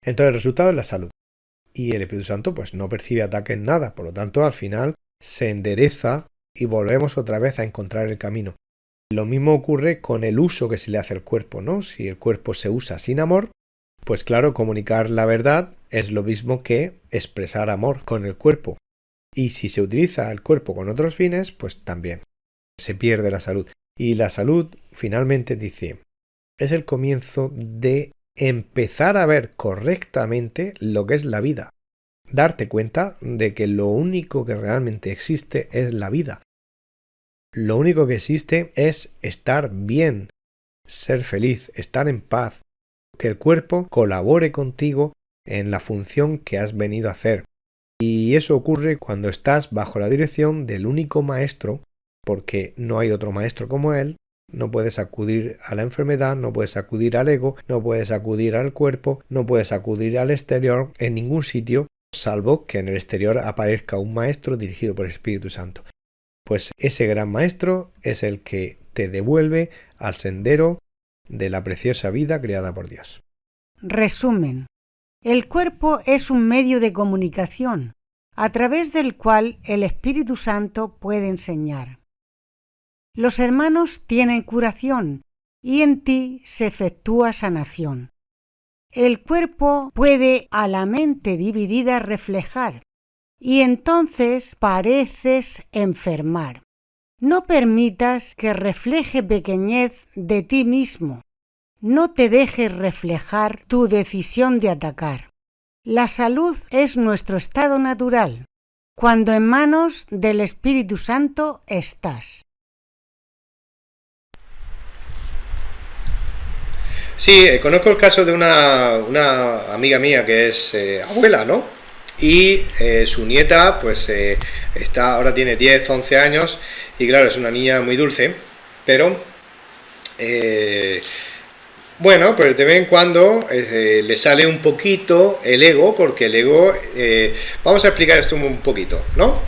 Entonces el resultado es la salud. Y el Espíritu Santo pues no percibe ataque en nada, por lo tanto al final se endereza y volvemos otra vez a encontrar el camino. Lo mismo ocurre con el uso que se le hace al cuerpo, ¿no? Si el cuerpo se usa sin amor, pues claro, comunicar la verdad es lo mismo que expresar amor con el cuerpo. Y si se utiliza el cuerpo con otros fines, pues también se pierde la salud. Y la salud, finalmente dice, es el comienzo de empezar a ver correctamente lo que es la vida. Darte cuenta de que lo único que realmente existe es la vida. Lo único que existe es estar bien, ser feliz, estar en paz, que el cuerpo colabore contigo en la función que has venido a hacer. Y eso ocurre cuando estás bajo la dirección del único maestro, porque no hay otro maestro como él. No puedes acudir a la enfermedad, no puedes acudir al ego, no puedes acudir al cuerpo, no puedes acudir al exterior en ningún sitio, salvo que en el exterior aparezca un maestro dirigido por el Espíritu Santo. Pues ese gran maestro es el que te devuelve al sendero de la preciosa vida creada por Dios. Resumen. El cuerpo es un medio de comunicación, a través del cual el Espíritu Santo puede enseñar. Los hermanos tienen curación y en ti se efectúa sanación. El cuerpo puede a la mente dividida reflejar y entonces pareces enfermar. No permitas que refleje pequeñez de ti mismo. No te dejes reflejar tu decisión de atacar. La salud es nuestro estado natural, cuando en manos del Espíritu Santo estás. Sí, conozco el caso de una amiga mía que es abuela, ¿no? Y su nieta, pues ahora tiene 10, 11 años y claro, es una niña muy dulce, pero bueno, pero de vez en cuando le sale un poquito el ego, porque el ego, vamos a explicar esto un poquito, ¿no?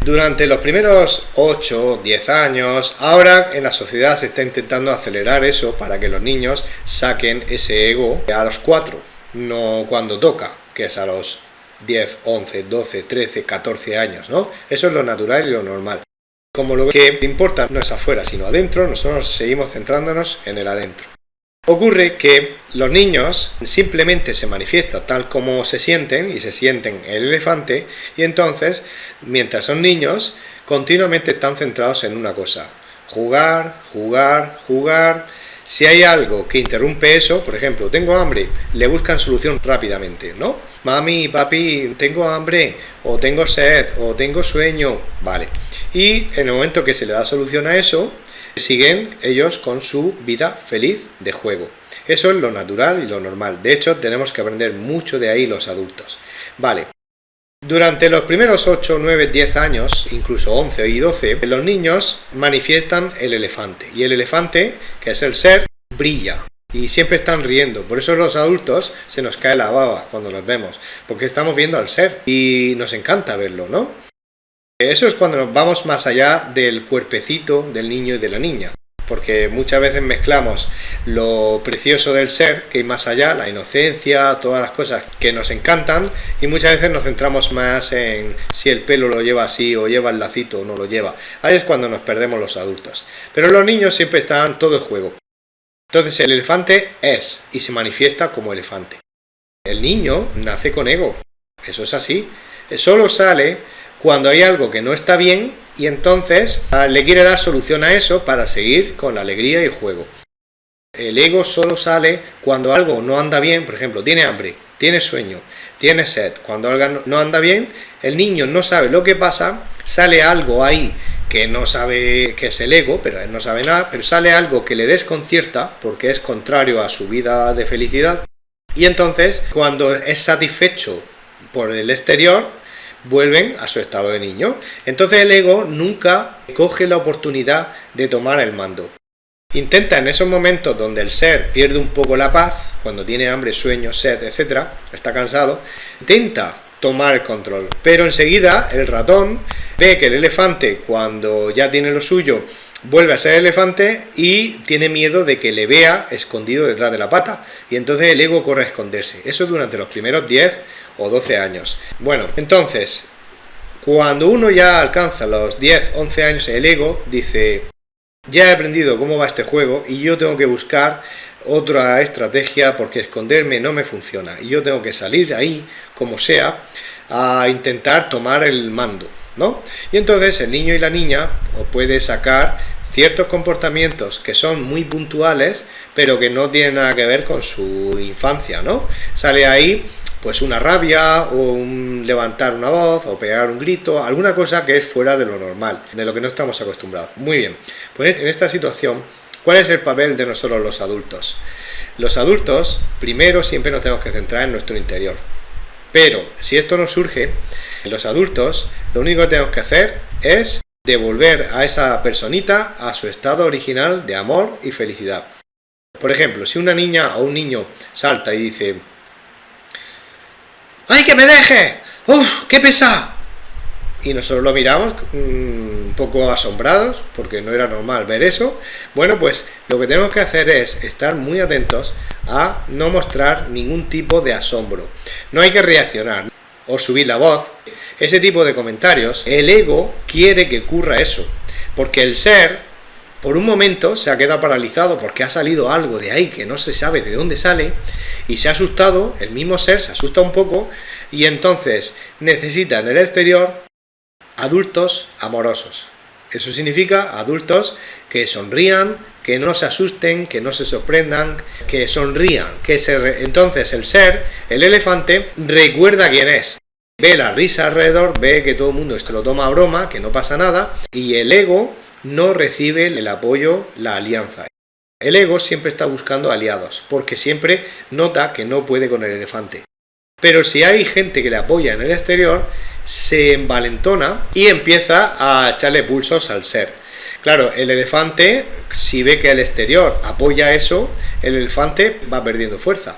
Durante los primeros 8, 10 años, ahora en la sociedad se está intentando acelerar eso para que los niños saquen ese ego a los 4, no cuando toca, que es a los 10, 11, 12, 13, 14 años, ¿no? Eso es lo natural y lo normal. Como lo que importa no es afuera, sino adentro, nosotros seguimos centrándonos en el adentro. Ocurre que los niños simplemente se manifiestan tal como se sienten y se sienten el elefante y entonces, mientras son niños, continuamente están centrados en una cosa. Jugar, jugar, jugar. Si hay algo que interrumpe eso, por ejemplo, tengo hambre, le buscan solución rápidamente, ¿no? Mami, papi, tengo hambre, o tengo sed, o tengo sueño, vale. Y en el momento que se le da solución a eso, siguen ellos con su vida feliz de juego. Eso es lo natural y lo normal. De hecho, tenemos que aprender mucho de ahí los adultos. Vale. Durante los primeros 8, 9, 10 años, incluso 11 y 12, los niños manifiestan el elefante. Y el elefante, que es el ser, brilla. Y siempre están riendo. Por eso los adultos se nos cae la baba cuando los vemos. Porque estamos viendo al ser. Y nos encanta verlo, ¿no? Eso es cuando nos vamos más allá del cuerpecito del niño y de la niña, porque muchas veces mezclamos lo precioso del ser, que hay más allá, la inocencia, todas las cosas que nos encantan, y muchas veces nos centramos más en si el pelo lo lleva así o lleva el lacito o no lo lleva. Ahí es cuando nos perdemos los adultos. Pero los niños siempre están todo el juego. Entonces el elefante es y se manifiesta como elefante. El niño nace con ego, eso es así. Solo sale cuando hay algo que no está bien y entonces le quiere dar solución a eso para seguir con la alegría y el juego. El ego solo sale cuando algo no anda bien, por ejemplo, tiene hambre, tiene sueño, tiene sed. Cuando algo no anda bien, el niño no sabe lo que pasa, sale algo ahí que no sabe que es el ego, pero él no sabe nada, pero sale algo que le desconcierta porque es contrario a su vida de felicidad. Y entonces, cuando es satisfecho por el exterior, vuelven a su estado de niño. Entonces el ego nunca coge la oportunidad de tomar el mando. Intenta en esos momentos donde el ser pierde un poco la paz, cuando tiene hambre, sueño, sed, etc., está cansado, intenta tomar el control, pero enseguida el ratón ve que el elefante, cuando ya tiene lo suyo, vuelve a ser elefante y tiene miedo de que le vea escondido detrás de la pata, y entonces el ego corre a esconderse. Eso es durante los primeros 10 o 12 años. Bueno, entonces, cuando uno ya alcanza los 10, 11 años, el ego dice: ya he aprendido cómo va este juego y yo tengo que buscar otra estrategia porque esconderme no me funciona y yo tengo que salir ahí, como sea, a intentar tomar el mando, ¿no? Y entonces el niño y la niña puede sacar ciertos comportamientos que son muy puntuales, pero que no tienen nada que ver con su infancia, ¿no? Sale ahí pues una rabia o un levantar una voz o pegar un grito, alguna cosa que es fuera de lo normal, de lo que no estamos acostumbrados. Muy bien, pues en esta situación, ¿cuál es el papel de nosotros los adultos? Los adultos, primero, siempre nos tenemos que centrar en nuestro interior. Pero si esto no surge, los adultos, lo único que tenemos que hacer es devolver a esa personita a su estado original de amor y felicidad. Por ejemplo, si una niña o un niño salta y dice: ¡ay, que me deje! ¡Uf, qué pesa! Y nosotros lo miramos un poco asombrados, porque no era normal ver eso. Bueno, pues lo que tenemos que hacer es estar muy atentos a no mostrar ningún tipo de asombro. No hay que reaccionar o subir la voz. Ese tipo de comentarios, el ego quiere que ocurra eso, porque el ser, por un momento, se ha quedado paralizado porque ha salido algo de ahí que no se sabe de dónde sale y se ha asustado. El mismo ser se asusta un poco y entonces necesita en el exterior adultos amorosos. Eso significa adultos que sonrían, que no se asusten, que no se sorprendan, que sonrían, entonces el ser, el elefante, recuerda quién es. Ve la risa alrededor, ve que todo el mundo se lo toma a broma, que no pasa nada, y el ego no recibe el apoyo, la alianza. El ego siempre está buscando aliados, porque siempre nota que no puede con el elefante. Pero si hay gente que le apoya en el exterior, se envalentona y empieza a echarle pulsos al ser. Claro, el elefante, si ve que el exterior apoya eso, el elefante va perdiendo fuerza.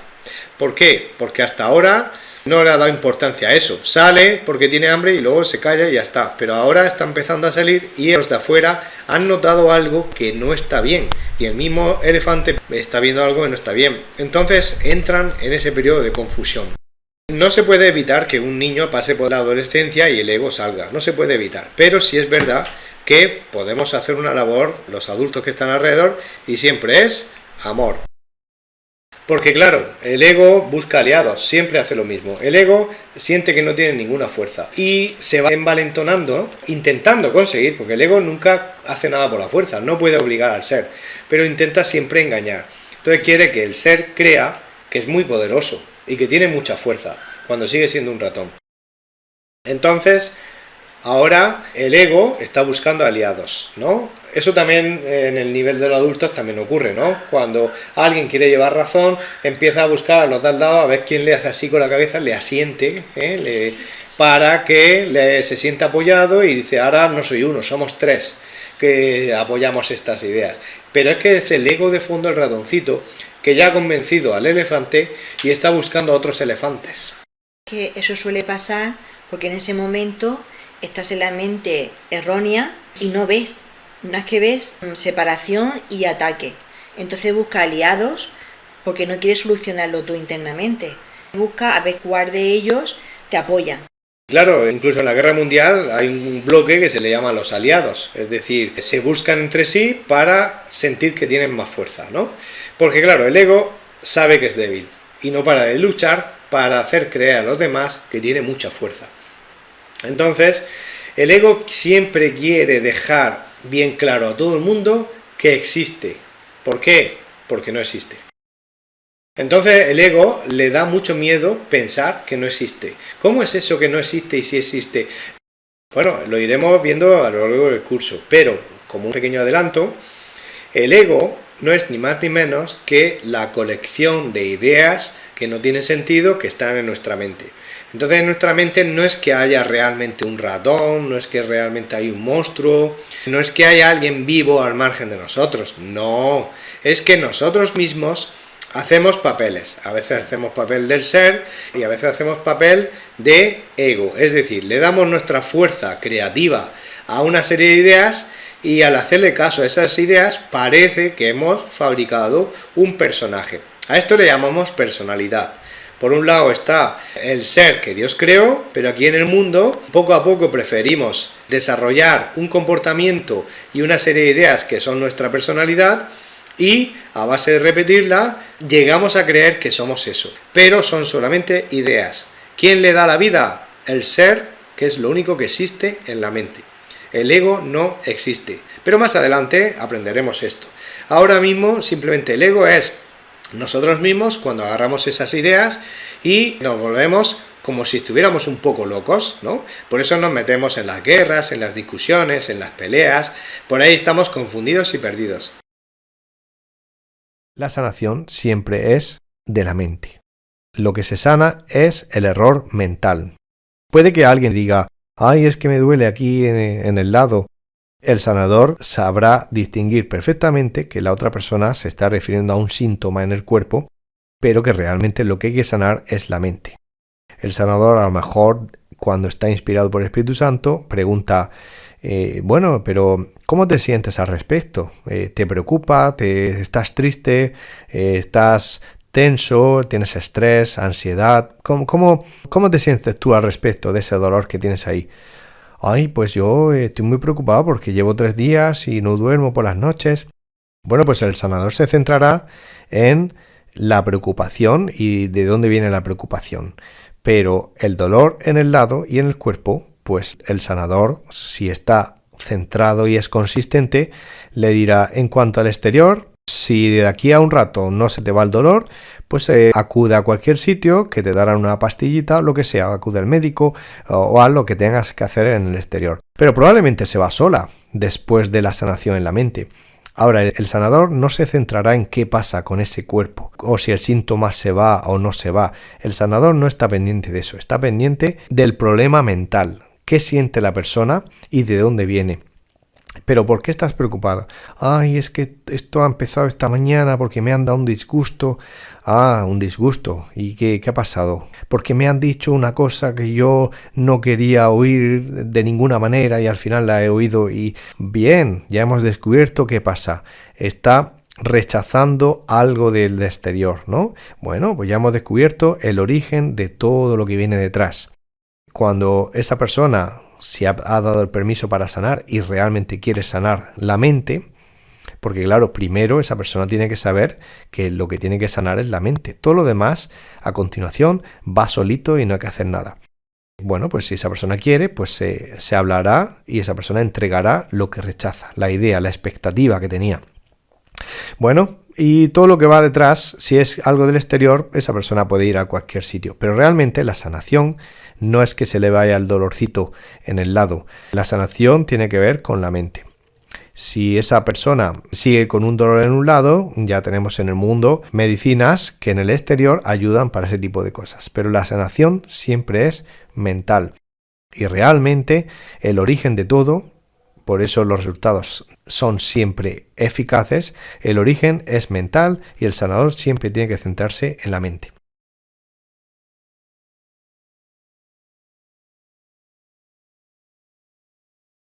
¿Por qué? Porque hasta ahora no le ha dado importancia a eso. Sale porque tiene hambre y luego se calla y ya está. Pero ahora está empezando a salir y los de afuera han notado algo que no está bien. Y el mismo elefante está viendo algo que no está bien. Entonces entran en ese periodo de confusión. No se puede evitar que un niño pase por la adolescencia y el ego salga. No se puede evitar. Pero sí es verdad que podemos hacer una labor, los adultos que están alrededor, y siempre es amor. Porque claro, el ego busca aliados, siempre hace lo mismo. El ego siente que no tiene ninguna fuerza y se va envalentonando, intentando conseguir, porque el ego nunca hace nada por la fuerza, no puede obligar al ser, pero intenta siempre engañar. Entonces quiere que el ser crea que es muy poderoso y que tiene mucha fuerza, cuando sigue siendo un ratón. Entonces, ahora el ego está buscando aliados, ¿no? Eso también en el nivel de los adultos también ocurre, ¿no? Cuando alguien quiere llevar razón, empieza a buscar a los de al lado a ver quién le hace así con la cabeza, le asiente, para que se sienta apoyado y dice: ahora no soy uno, somos tres que apoyamos estas ideas. Pero es que es el ego de fondo, el ratoncito, que ya ha convencido al elefante y está buscando a otros elefantes. Que eso suele pasar porque en ese momento estás en la mente errónea y no ves. No es que ves separación y ataque. Entonces busca aliados porque no quieres solucionarlo tú internamente. Busca a ver cuál de ellos te apoyan. Claro, incluso en la guerra mundial hay un bloque que se le llama los aliados. Es decir, se buscan entre sí para sentir que tienen más fuerza, ¿no? Porque claro, el ego sabe que es débil y no para de luchar para hacer creer a los demás que tiene mucha fuerza. Entonces, el ego siempre quiere dejar bien claro a todo el mundo que existe. ¿Por qué? Porque no existe. Entonces el ego le da mucho miedo pensar que no existe. ¿Cómo es eso que no existe y si existe? Bueno, lo iremos viendo a lo largo del curso, pero como un pequeño adelanto, el ego no es ni más ni menos que la colección de ideas que no tienen sentido que están en nuestra mente. Entonces en nuestra mente no es que haya realmente un ratón, no es que realmente hay un monstruo, no es que haya alguien vivo al margen de nosotros, no, es que nosotros mismos hacemos papeles. A veces hacemos papel del ser y a veces hacemos papel de ego, es decir, le damos nuestra fuerza creativa a una serie de ideas y al hacerle caso a esas ideas parece que hemos fabricado un personaje. A esto le llamamos personalidad. Por un lado está el ser que Dios creó, pero aquí en el mundo poco a poco preferimos desarrollar un comportamiento y una serie de ideas que son nuestra personalidad y a base de repetirla llegamos a creer que somos eso. Pero son solamente ideas. ¿Quién le da la vida? El ser, que es lo único que existe en la mente. El ego no existe. Pero más adelante aprenderemos esto. Ahora mismo simplemente el ego es nosotros mismos cuando agarramos esas ideas y nos volvemos como si estuviéramos un poco locos, ¿no? Por eso nos metemos en las guerras, en las discusiones, en las peleas. Por ahí estamos confundidos y perdidos. La sanación siempre es de la mente. Lo que se sana es el error mental. Puede que alguien diga, ay, es que me duele aquí en el lado. El sanador sabrá distinguir perfectamente que la otra persona se está refiriendo a un síntoma en el cuerpo, pero que realmente lo que hay que sanar es la mente. El sanador a lo mejor cuando está inspirado por el Espíritu Santo pregunta, bueno, pero ¿cómo te sientes al respecto? ¿Te preocupa? ¿Estás triste? ¿Estás tenso? ¿Tienes estrés? ¿Ansiedad? ¿Cómo te sientes tú al respecto de ese dolor que tienes ahí? Ay, pues yo estoy muy preocupado porque llevo 3 días y no duermo por las noches. Bueno, pues el sanador se centrará en la preocupación y de dónde viene la preocupación. Pero el dolor en el lado y en el cuerpo, pues el sanador, si está centrado y es consistente, le dirá en cuanto al exterior, si de aquí a un rato no se te va el dolor, pues acude a cualquier sitio que te darán una pastillita o lo que sea, acude al médico o haz lo que tengas que hacer en el exterior. Pero probablemente se va sola después de la sanación en la mente. Ahora, el sanador no se centrará en qué pasa con ese cuerpo o si el síntoma se va o no se va. El sanador no está pendiente de eso, está pendiente del problema mental. ¿Qué siente la persona y de dónde viene? ¿Pero por qué estás preocupado? Ay, es que esto ha empezado esta mañana porque me han dado un disgusto. Ah, un disgusto. ¿Y qué ha pasado? Porque me han dicho una cosa que yo no quería oír de ninguna manera y al final la he oído y bien, ya hemos descubierto qué pasa. Está rechazando algo del exterior, ¿no? Bueno, pues ya hemos descubierto el origen de todo lo que viene detrás. Cuando esa persona si ha dado el permiso para sanar y realmente quiere sanar la mente, porque claro, primero esa persona tiene que saber que lo que tiene que sanar es la mente. Todo lo demás, a continuación, va solito y no hay que hacer nada. Bueno, pues si esa persona quiere, pues se hablará y esa persona entregará lo que rechaza, la idea, la expectativa que tenía. Bueno, y todo lo que va detrás, si es algo del exterior, esa persona puede ir a cualquier sitio. Pero realmente la sanación no es que se le vaya el dolorcito en el lado. La sanación tiene que ver con la mente. Si esa persona sigue con un dolor en un lado, ya tenemos en el mundo medicinas que en el exterior ayudan para ese tipo de cosas. Pero la sanación siempre es mental. Y realmente el origen de todo, por eso los resultados son siempre eficaces, el origen es mental y el sanador siempre tiene que centrarse en la mente.